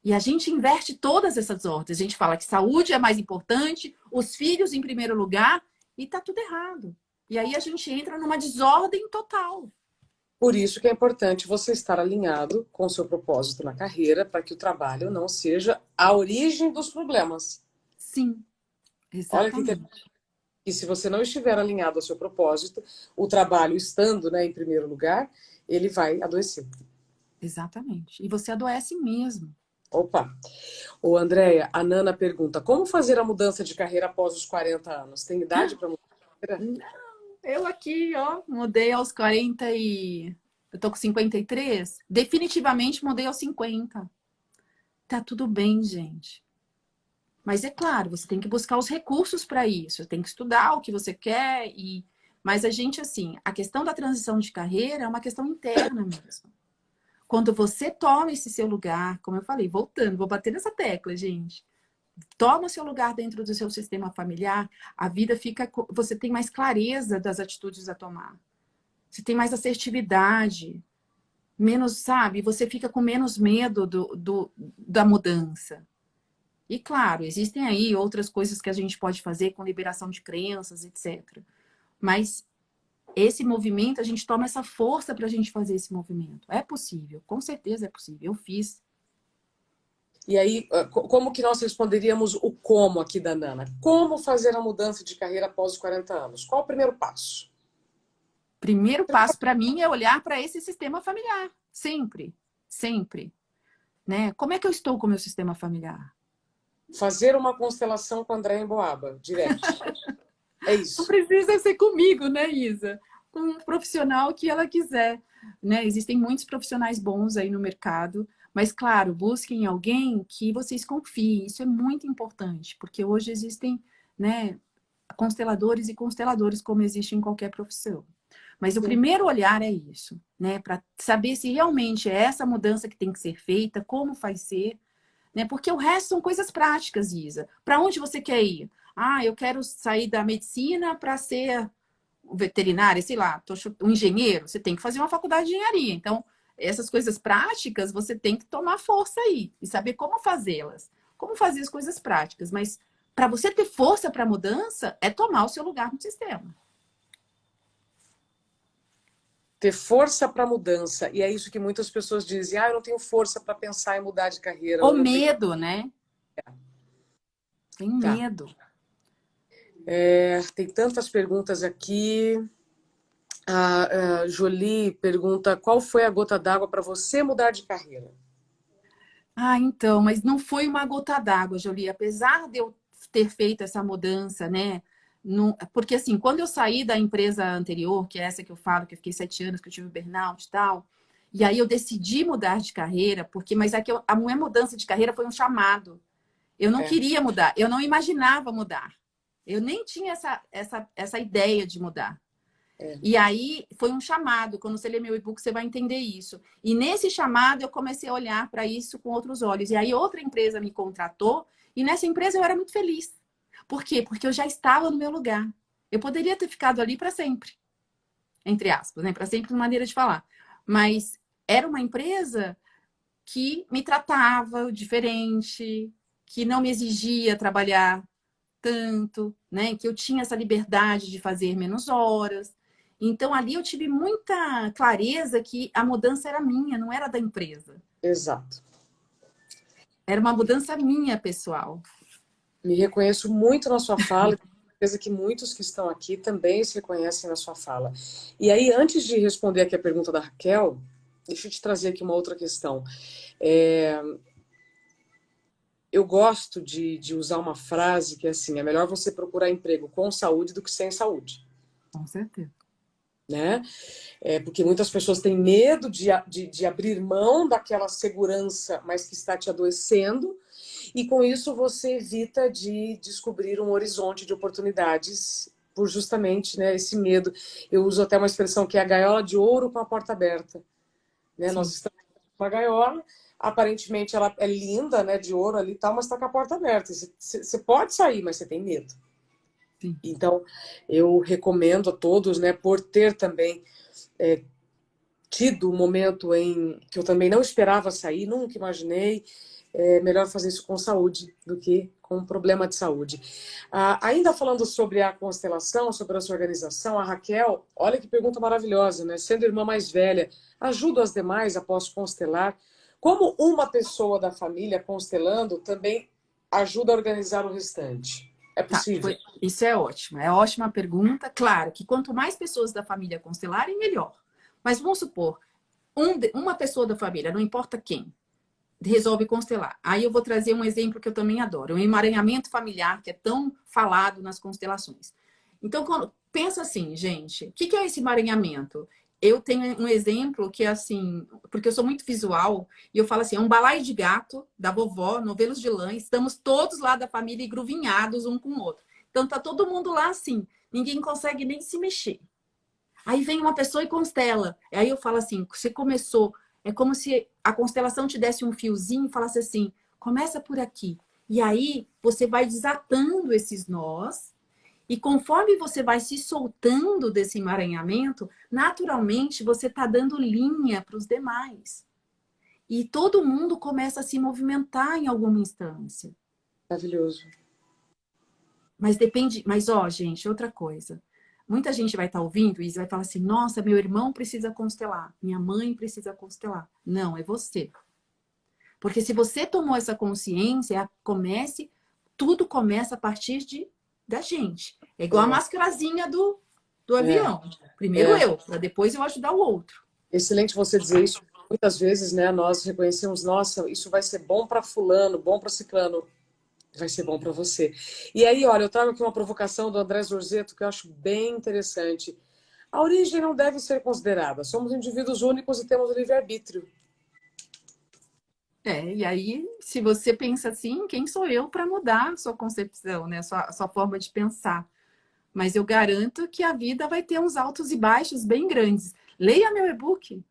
Speaker 2: E a gente inverte todas essas ordens. A gente fala que saúde é mais importante, os filhos em primeiro lugar, e tá tudo errado. E aí a gente entra numa desordem total.
Speaker 1: Por isso que é importante você estar alinhado com o seu propósito na carreira, para que o trabalho não seja a origem dos problemas.
Speaker 2: Sim,
Speaker 1: Olha que interessante.
Speaker 2: exatamente.
Speaker 1: E se você não estiver alinhado ao seu propósito, o trabalho estando, né, em primeiro lugar, ele vai adoecer.
Speaker 2: Exatamente. E você adoece mesmo.
Speaker 1: Opa! Ô, Andréia, a Nana pergunta, como fazer a mudança de carreira após os 40 anos? Tem idade para mudar de carreira?
Speaker 2: Eu aqui, ó, mudei aos 40 e... Eu tô com 53. Definitivamente mudei aos 50. Tá tudo bem, gente. Mas é claro, você tem que buscar os recursos para isso. Tem que estudar o que você quer e... Mas a gente, assim, a questão da transição de carreira é uma questão interna mesmo. Quando você toma esse seu lugar, como eu falei, voltando, vou bater nessa tecla, gente. Toma seu lugar dentro do seu sistema familiar, a vida fica. Você tem mais clareza das atitudes a tomar. Você tem mais assertividade, menos, sabe? Você fica com menos medo da mudança. E claro, existem aí outras coisas que a gente pode fazer com liberação de crenças, etc. Mas esse movimento, a gente toma essa força para a gente fazer esse movimento. É possível, com certeza é possível. Eu fiz.
Speaker 1: E aí, como que nós responderíamos o como aqui da Nana? Como fazer a mudança de carreira após os 40 anos? Qual o primeiro passo?
Speaker 2: Primeiro passo para mim é olhar para esse sistema familiar. Sempre, sempre. né? Como é que eu estou com o meu sistema familiar?
Speaker 1: Fazer uma constelação com André Emboaba, direct. É
Speaker 2: Não
Speaker 1: isso.
Speaker 2: precisa ser comigo, né, Isa? Com um profissional que ela quiser, né? Existem muitos profissionais bons aí no mercado, mas, claro, busquem alguém que vocês confiem. Isso é muito importante, porque hoje existem, né, consteladores e consteladores, como existe em qualquer profissão. Mas o
Speaker 1: Sim.
Speaker 2: primeiro olhar é isso, né? Para saber se realmente é essa mudança que tem que ser feita, como vai ser, né? Porque o resto são coisas práticas, Isa. Para onde você quer ir? Ah, eu quero sair da medicina para ser um veterinário, sei lá, um engenheiro. Você tem que fazer uma faculdade de engenharia. Então, essas coisas práticas, você tem que tomar força aí e saber como fazê-las. Como fazer as coisas práticas. Mas para você ter força para a mudança, é tomar o seu lugar no sistema.
Speaker 1: Ter força para mudança. E é isso que muitas pessoas dizem. Ah, eu não tenho força para pensar em mudar de carreira.
Speaker 2: O
Speaker 1: Eu não tenho...
Speaker 2: medo, né? Tem
Speaker 1: Tá.
Speaker 2: medo.
Speaker 1: Tem tantas perguntas aqui. A Jolie pergunta: qual foi a gota d'água para você mudar de carreira?
Speaker 2: Ah, então, mas não foi uma gota d'água, Jolie. Apesar de eu ter feito essa mudança, né? Porque assim, quando eu saí da empresa anterior, que é essa que eu falo, que eu fiquei 7 anos, que eu tive burnout e tal, e aí eu decidi mudar de carreira, mas é que a minha mudança de carreira foi um chamado. Eu não
Speaker 1: É,
Speaker 2: queria mudar, eu não imaginava mudar. Eu nem tinha essa ideia de mudar.
Speaker 1: é.
Speaker 2: E aí foi um chamado. Quando você lê meu e-book, você vai entender isso. E nesse chamado eu comecei a olhar para isso com outros olhos. E aí outra empresa me contratou e nessa empresa eu era muito feliz. Por quê? Porque eu já estava no meu lugar. Eu poderia ter ficado ali para sempre, entre aspas, né? Para sempre, de maneira de falar. Mas era uma empresa que me tratava diferente, que não me exigia trabalhar tanto, né? Que eu tinha essa liberdade de fazer menos horas. Então, ali eu tive muita clareza que a mudança era minha, não era da empresa.
Speaker 1: Exato.
Speaker 2: Era uma mudança minha, pessoal.
Speaker 1: Me reconheço muito na sua fala. Tenho certeza que muitos que estão aqui também se reconhecem na sua fala. E aí, antes de responder aqui a pergunta da Raquel, deixa eu te trazer aqui uma outra questão. Eu gosto de usar uma frase que é assim: é melhor você procurar emprego com saúde do que sem saúde.
Speaker 2: Com certeza.
Speaker 1: Né? Porque muitas pessoas têm medo de abrir mão daquela segurança, mas que está te adoecendo, e com isso você evita de descobrir um horizonte de oportunidades por justamente, né, esse medo. Eu uso até uma expressão que é a gaiola de ouro com a porta aberta. Né? Nós estamos com uma gaiola, aparentemente ela é linda, né, de ouro ali e tal, mas está com a porta aberta. Você pode sair, mas você tem medo.
Speaker 2: Sim.
Speaker 1: Então, eu recomendo a todos, né, por ter também tido um momento em que eu também não esperava sair, nunca imaginei, melhor fazer isso com saúde do que com um problema de saúde. Ainda falando sobre a constelação, sobre a sua organização, a Raquel, olha que pergunta maravilhosa, né? Sendo irmã mais velha, ajudo as demais após constelar. Como uma pessoa da família constelando também ajuda a organizar o restante? É
Speaker 2: Tá,
Speaker 1: possível?
Speaker 2: isso é ótimo. É ótima pergunta. Claro que quanto mais pessoas da família constelarem, melhor. Mas vamos supor, uma pessoa da família, não importa quem, resolve constelar. Aí eu vou trazer um exemplo que eu também adoro, o emaranhamento familiar, que é tão falado nas constelações. Então, pensa assim, gente, o que é esse emaranhamento? Eu tenho um exemplo que é assim, porque eu sou muito visual, e eu falo assim, é um balaio de gato da vovó, novelos de lã, estamos todos lá da família engruvinhados um com o outro. Então, tá todo mundo lá assim, ninguém consegue nem se mexer. Aí vem uma pessoa e constela. Aí eu falo assim, você começou, é como se a constelação te desse um fiozinho e falasse assim, começa por aqui. E aí você vai desatando esses nós, e conforme você vai se soltando desse emaranhamento, naturalmente você está dando linha para os demais. E todo mundo começa a se movimentar em alguma instância.
Speaker 1: Maravilhoso.
Speaker 2: Mas depende, mas ó, gente, outra coisa. Muita gente vai estar ouvindo e vai falar assim: nossa, meu irmão precisa constelar, minha mãe precisa constelar. Não, é você. Porque se você tomou essa consciência, tudo começa a partir da gente. É igual a máscarazinha do
Speaker 1: É,
Speaker 2: avião. Primeiro
Speaker 1: é.
Speaker 2: eu, para depois eu ajudar o outro.
Speaker 1: Excelente você dizer isso. muitas vezes, né, nós reconhecemos, nossa, isso vai ser bom para fulano, bom para ciclano, vai ser bom para você. E aí, olha, eu trago aqui uma provocação do André Zorzetto que eu acho bem interessante. A origem não deve ser considerada. Somos indivíduos únicos e temos livre-arbítrio.
Speaker 2: E aí, se você pensa assim, quem sou eu para mudar a sua concepção, né? A sua forma de pensar? Mas eu garanto que a vida vai ter uns altos e baixos bem grandes. Leia meu e-book.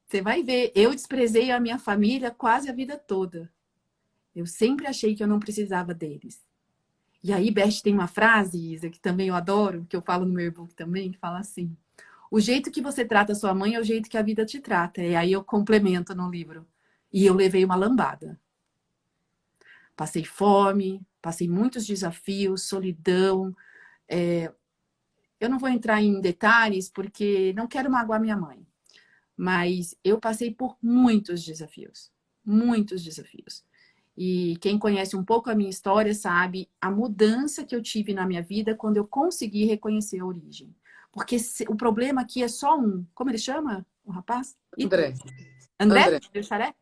Speaker 2: Você vai ver. Eu desprezei a minha família quase a vida toda. Eu sempre achei que eu não precisava deles. E aí, Beth tem uma frase, Isa, que também eu adoro, que eu falo no meu e-book também, que fala assim: o jeito que você trata a sua mãe é o jeito que a vida te trata. E aí eu complemento no livro. E eu levei uma lambada. Passei fome, passei muitos desafios, solidão. Eu não vou entrar em detalhes porque não quero magoar minha mãe. Mas eu passei por muitos desafios. Muitos desafios. E quem conhece um pouco a minha história sabe a mudança que eu tive na minha vida quando eu consegui reconhecer a origem. Porque o problema aqui é só um. Como ele chama? O rapaz?
Speaker 1: André,
Speaker 2: André?
Speaker 1: André,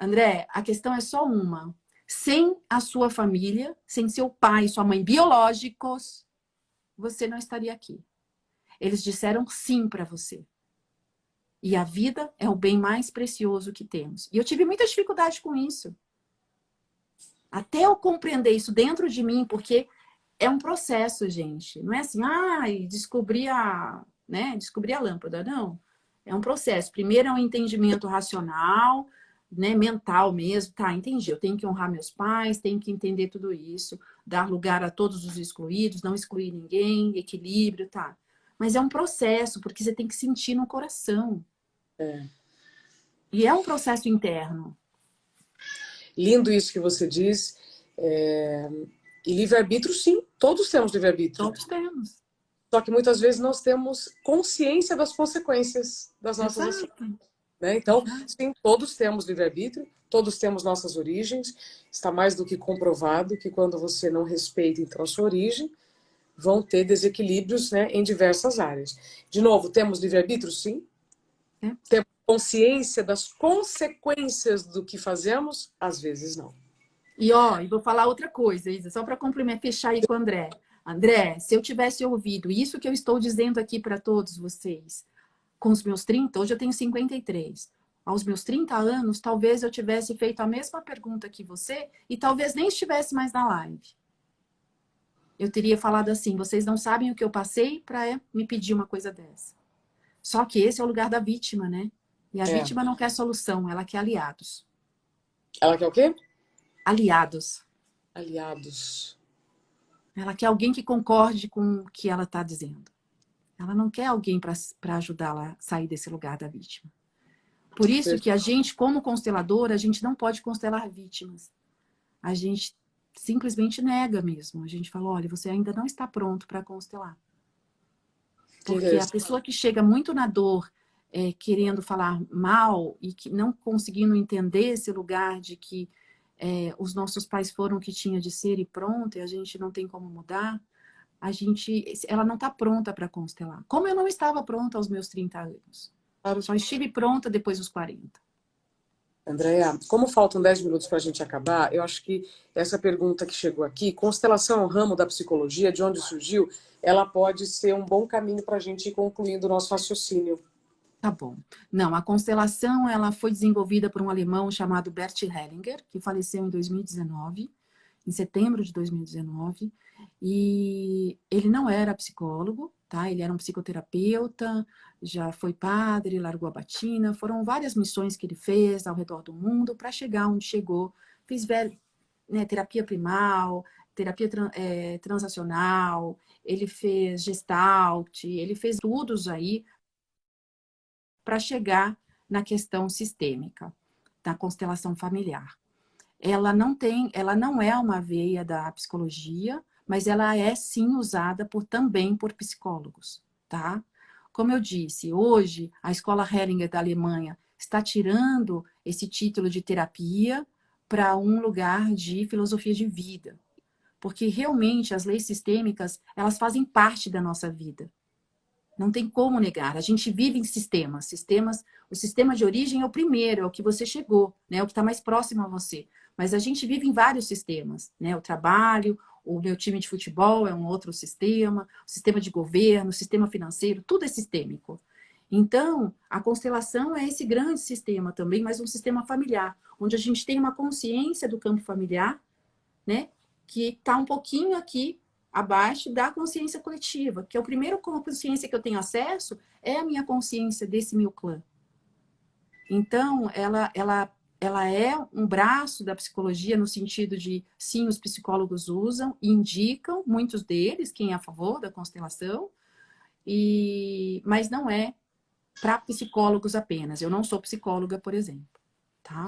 Speaker 2: André, a questão é só uma. Sem a sua família, sem seu pai e sua mãe biológicos, você não estaria aqui. Eles disseram sim para você. E a vida é o bem mais precioso que temos. E eu tive muita dificuldade com isso. Até eu compreender isso dentro de mim, porque é um processo, gente. Não é assim, descobri a lâmpada. Não. É um processo. Primeiro é um entendimento racional, né, mental mesmo. Tá, entendi. Eu tenho que honrar meus pais, tenho que entender tudo isso, dar lugar a todos os excluídos, não excluir ninguém, equilíbrio, tá. Mas é um processo, porque você tem que sentir no coração. E é um processo interno.
Speaker 1: lindo isso que você diz. E livre-arbítrio, sim, todos temos livre-arbítrio.
Speaker 2: Todos temos.
Speaker 1: Só que muitas vezes nós temos consciência das consequências das nossas ações.
Speaker 2: Exato.
Speaker 1: Né? Então,
Speaker 2: Exato.
Speaker 1: sim, todos temos livre-arbítrio, todos temos nossas origens. Está mais do que comprovado que quando você não respeita então a sua origem, vão ter desequilíbrios, né, em diversas áreas. De novo, temos livre-arbítrio? Sim.
Speaker 2: É.
Speaker 1: Temos consciência das consequências do que fazemos? Às vezes não.
Speaker 2: E vou falar outra coisa, Isa, só para complementar, fechar aí com o André. André, se eu tivesse ouvido isso que eu estou dizendo aqui para todos vocês, com os meus 30, hoje eu tenho 53. Aos meus 30 anos, talvez eu tivesse feito a mesma pergunta que você e talvez nem estivesse mais na live. Eu teria falado assim: vocês não sabem o que eu passei para me pedir uma coisa dessa. Só que esse é o lugar da vítima, né? E a vítima não quer solução, ela quer aliados.
Speaker 1: Ela quer o quê?
Speaker 2: Aliados.
Speaker 1: Aliados.
Speaker 2: Ela quer alguém que concorde com o que ela está dizendo. Ela não quer alguém para ajudá-la a sair desse lugar da vítima. Por isso que a gente, como constelador, a gente não pode constelar vítimas. A gente simplesmente nega mesmo. A gente fala: olha, você ainda não está pronto para constelar. Porque a pessoa que chega muito na dor, querendo falar mal e que não conseguindo entender esse lugar de que os nossos pais foram o que tinha de ser e pronto, e a gente não tem como mudar, ela não está pronta para constelar. Como eu não estava pronta aos meus 30 anos.
Speaker 1: Claro.
Speaker 2: Só estive pronta depois dos 40.
Speaker 1: Andréa, como faltam 10 minutos para a gente acabar, eu acho que essa pergunta que chegou aqui, constelação é um ramo da psicologia, de onde surgiu, ela pode ser um bom caminho para a gente ir concluindo o nosso raciocínio.
Speaker 2: Tá bom. Não, a constelação ela foi desenvolvida por um alemão chamado Bert Hellinger, que faleceu em 2019, em setembro de 2019, e ele não era psicólogo, tá? Ele era um psicoterapeuta, já foi padre, largou a batina, foram várias missões que ele fez ao redor do mundo para chegar onde chegou. Fez terapia primal, terapia transacional, ele fez gestalt, ele fez estudos aí para chegar na questão sistêmica, da constelação familiar. Ela não é uma veia da psicologia, mas ela é sim usada também por psicólogos, tá? Como eu disse, hoje a escola Hellinger da Alemanha está tirando esse título de terapia para um lugar de filosofia de vida, porque realmente as leis sistêmicas, elas fazem parte da nossa vida. Não tem como negar. A gente vive em sistemas. O sistema de origem é o primeiro, é o que você chegou, né? É o que está mais próximo a você. Mas a gente vive em vários sistemas, né? O trabalho, o meu time de futebol é um outro sistema, o sistema de governo, o sistema financeiro, tudo é sistêmico. Então, a constelação é esse grande sistema também, mas um sistema familiar, onde a gente tem uma consciência do campo familiar, né? Que está um pouquinho aqui abaixo da consciência coletiva, que é o primeiro consciência que eu tenho acesso é a minha consciência desse meu clã. Então, ela é um braço da psicologia no sentido de, sim, os psicólogos usam e indicam, muitos deles, quem é a favor da constelação, mas não é para psicólogos apenas. Eu não sou psicóloga, por exemplo. Tá?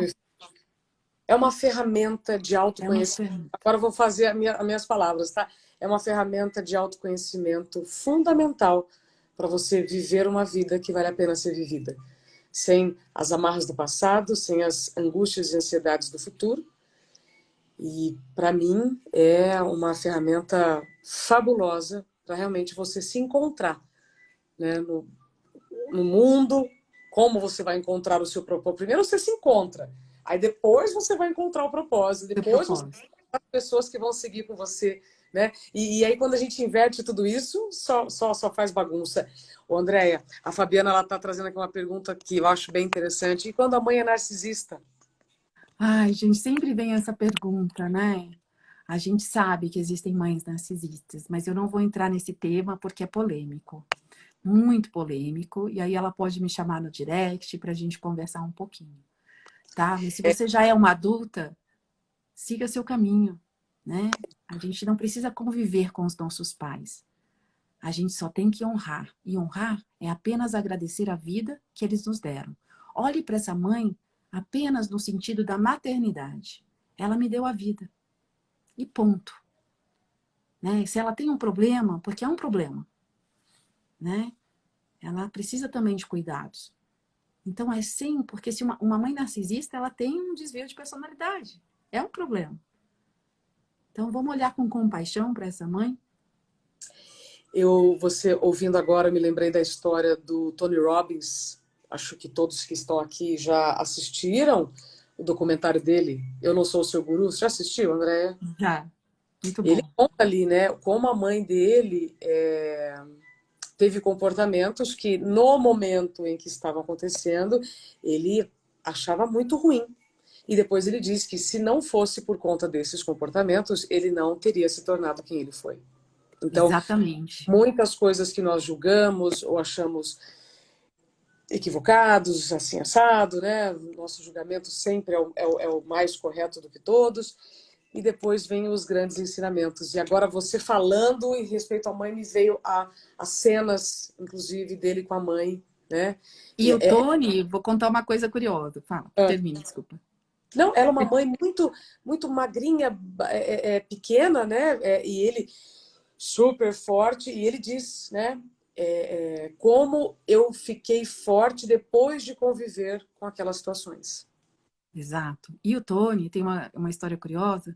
Speaker 1: É uma ferramenta de autoconhecimento. Agora eu vou fazer as minhas palavras, tá? É uma ferramenta de autoconhecimento fundamental para você viver uma vida que vale a pena ser vivida. Sem as amarras do passado, sem as angústias e ansiedades do futuro. E, para mim, é uma ferramenta fabulosa para realmente você se encontrar, né? No mundo, como você vai encontrar o seu propósito. Primeiro você se encontra, aí depois você vai encontrar o propósito, depois você vai encontrar as pessoas que vão seguir com você, né? E aí quando a gente inverte tudo isso, só faz bagunça. Ô, Andréia, a Fabiana ela tá trazendo aqui uma pergunta que eu acho bem interessante. E quando a mãe é narcisista?
Speaker 2: Ai, gente, sempre vem essa pergunta, né? A gente sabe que existem mães narcisistas, mas eu não vou entrar nesse tema porque é polêmico. Muito polêmico. E aí ela pode me chamar no direct para a gente conversar um pouquinho. Tá? Mas se você já é uma adulta, siga seu caminho, né? A gente não precisa conviver com os nossos pais. A gente só tem que honrar. E honrar é apenas agradecer a vida que eles nos deram. Olhe para essa mãe apenas no sentido da maternidade. Ela me deu a vida. E ponto. Né? Se ela tem um problema, porque é um problema, né? Ela precisa também de cuidados. Então é sim, porque se uma mãe narcisista, ela tem um desvio de personalidade. É um problema. Então vamos olhar com compaixão para essa mãe.
Speaker 1: Você ouvindo agora, me lembrei da história do Tony Robbins. Acho que todos que estão aqui já assistiram o documentário dele. Eu Não Sou o Seu Guru. Você já assistiu, Andréia?
Speaker 2: Já. Muito
Speaker 1: Ele
Speaker 2: bom.
Speaker 1: conta ali, né, como a mãe dele teve comportamentos que, no momento em que estavam acontecendo, ele achava muito ruim. E depois ele disse que, se não fosse por conta desses comportamentos, ele não teria se tornado quem ele foi. Então,
Speaker 2: Exatamente.
Speaker 1: muitas coisas que nós julgamos ou achamos equivocados, assim, assado, né? Nosso julgamento sempre é o mais correto do que todos. E depois vem os grandes ensinamentos. E agora você falando em respeito à mãe, me veio as cenas, inclusive, dele com a mãe, né?
Speaker 2: E o Tony, vou contar uma coisa curiosa. Fala, termina, desculpa.
Speaker 1: Não, ela é uma mãe muito magrinha, pequena, né? E ele super forte. E ele diz, né? Como eu fiquei forte depois de conviver com aquelas situações.
Speaker 2: Exato. E o Tony tem uma história curiosa,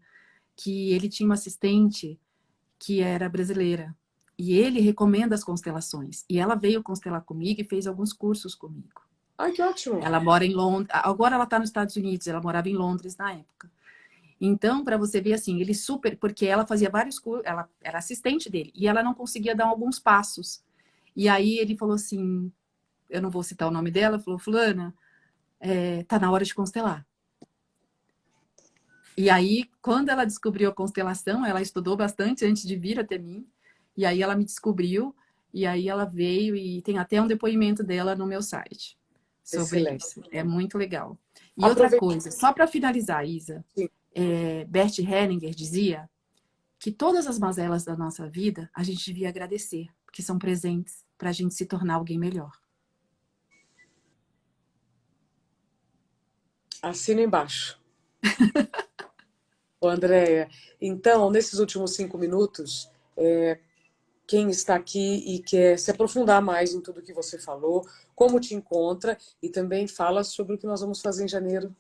Speaker 2: que ele tinha uma assistente que era brasileira. E ele recomenda as constelações. E ela veio constelar comigo e fez alguns cursos comigo.
Speaker 1: Ai, que ótimo!
Speaker 2: Ela mora em Londres. Agora ela está nos Estados Unidos. Ela morava em Londres na época. Então, para você ver assim, ele super... Porque ela fazia vários cursos, ela era assistente dele. E ela não conseguia dar alguns passos. E aí ele falou assim, eu não vou citar o nome dela, falou, fulana, tá na hora de constelar. E aí, quando ela descobriu a constelação, ela estudou bastante antes de vir até mim. E aí ela me descobriu, e aí ela veio e tem até um depoimento dela no meu site sobre
Speaker 1: Excelente.
Speaker 2: isso. É muito legal. E outra coisa, só para finalizar, Isa, Bert Hellinger dizia que todas as mazelas da nossa vida a gente devia agradecer, porque são presentes para a gente se tornar alguém melhor.
Speaker 1: Assina embaixo. Ô, Andréia, então, nesses últimos 5 minutos, quem está aqui e quer se aprofundar mais em tudo que você falou, como te encontra e também fala sobre o que nós vamos fazer em janeiro.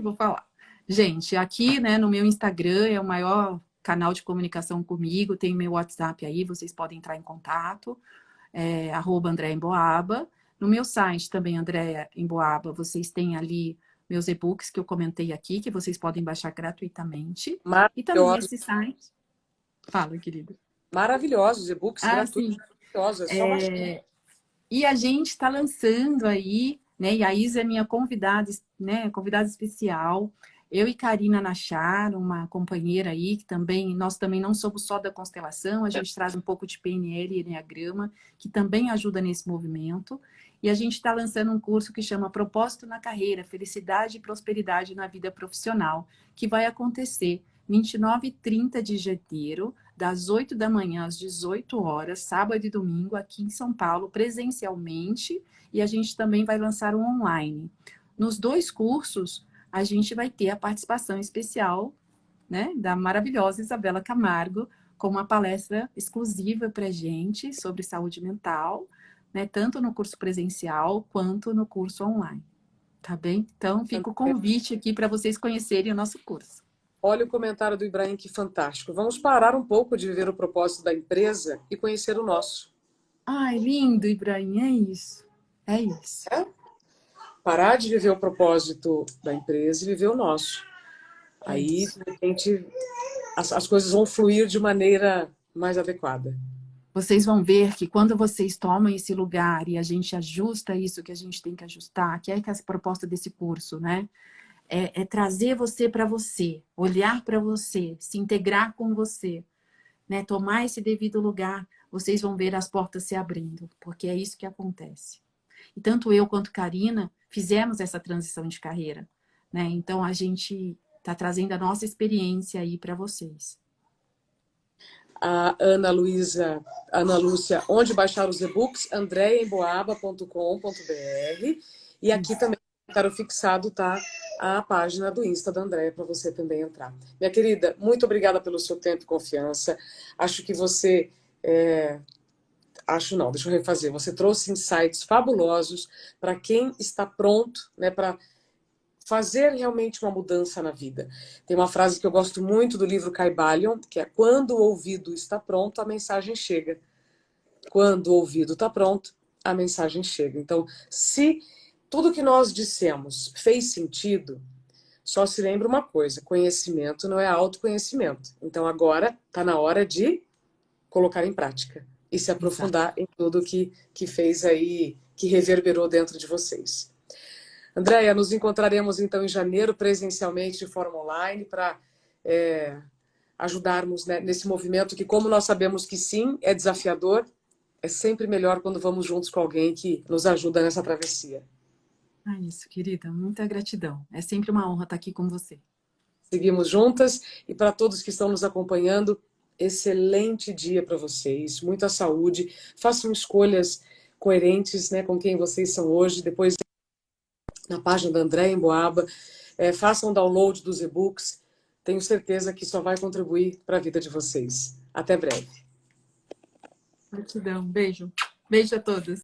Speaker 2: Vou falar. Gente, aqui, né, no meu Instagram é o maior canal de comunicação comigo, tem meu WhatsApp aí, vocês podem entrar em contato. @Andréa Emboaba. No meu site também, Andréa Emboaba, vocês têm ali meus e-books que eu comentei aqui, que vocês podem baixar gratuitamente. E também
Speaker 1: Maravilhosos,
Speaker 2: esse site... Fala, querida.
Speaker 1: maravilhosos, e-books
Speaker 2: Ah,
Speaker 1: gratuitos,
Speaker 2: sim.
Speaker 1: maravilhosos, é só baixar.
Speaker 2: E a gente está lançando aí, né? E a Isa é minha convidada, né? Convidada especial. Eu e Karina Nachar, uma companheira aí, que também, nós também não somos só da constelação, a gente traz um pouco de PNL e Enneagrama, que também ajuda nesse movimento. E a gente está lançando um curso que chama Propósito na Carreira, Felicidade e Prosperidade na Vida Profissional, que vai acontecer 29 e 30 de janeiro, das 8 da manhã às 18 horas, sábado e domingo, aqui em São Paulo, presencialmente, e a gente também vai lançar um online. Nos dois cursos, a gente vai ter a participação especial, né, da maravilhosa Isabela Camargo, com uma palestra exclusiva para a gente sobre saúde mental, né, tanto no curso presencial quanto no curso online. Tá bem? Então, fica o convite aqui para vocês conhecerem o nosso curso.
Speaker 1: Olha o comentário do Ibrahim, que fantástico. Vamos parar um pouco de viver o propósito da empresa e conhecer o nosso.
Speaker 2: Ai, lindo, Ibrahim, é isso. É isso.
Speaker 1: É? Parar de viver o propósito da empresa e viver o nosso.
Speaker 2: É
Speaker 1: Aí,
Speaker 2: isso.
Speaker 1: de repente, as coisas vão fluir de maneira mais adequada.
Speaker 2: Vocês vão ver que quando vocês tomam esse lugar e a gente ajusta isso que a gente tem que ajustar, que é a proposta desse curso, né? É trazer você para você, olhar para você, se integrar com você, né? Tomar esse devido lugar, vocês vão ver as portas se abrindo, porque é isso que acontece. E tanto eu quanto Karina fizemos essa transição de carreira, né? Então a gente está trazendo a nossa experiência aí para vocês.
Speaker 1: A Ana Lúcia, onde baixar os e-books, andreaemboaba.com.br. E aqui também, no comentário fixado, tá a página do Insta da Andréia para você também entrar. Minha querida, muito obrigada pelo seu tempo e confiança. Acho que você... Acho não, deixa eu refazer. Você trouxe insights fabulosos para quem está pronto, né, para fazer realmente uma mudança na vida. Tem uma frase que eu gosto muito do livro Kybalion, que é: quando o ouvido está pronto, a mensagem chega. Quando o ouvido está pronto, a mensagem chega. Então, se tudo que nós dissemos fez sentido, só se lembra uma coisa: conhecimento não é autoconhecimento. Então, agora está na hora de colocar em prática e se aprofundar em tudo que fez aí, que reverberou dentro de vocês. Andréia, nos encontraremos então em janeiro, presencialmente, de forma online, para ajudarmos, né, nesse movimento que, como nós sabemos que sim, é desafiador, é sempre melhor quando vamos juntos com alguém que nos ajuda nessa travessia.
Speaker 2: É isso, querida. Muita gratidão. É sempre uma honra estar aqui com você.
Speaker 1: Seguimos juntas e para todos que estão nos acompanhando, excelente dia para vocês, muita saúde, façam escolhas coerentes, né, com quem vocês são hoje, depois na página da Andréa Emboaba, façam download dos e-books, tenho certeza que só vai contribuir para a vida de vocês. Até breve.
Speaker 2: Gratidão. Beijo. Beijo a todos.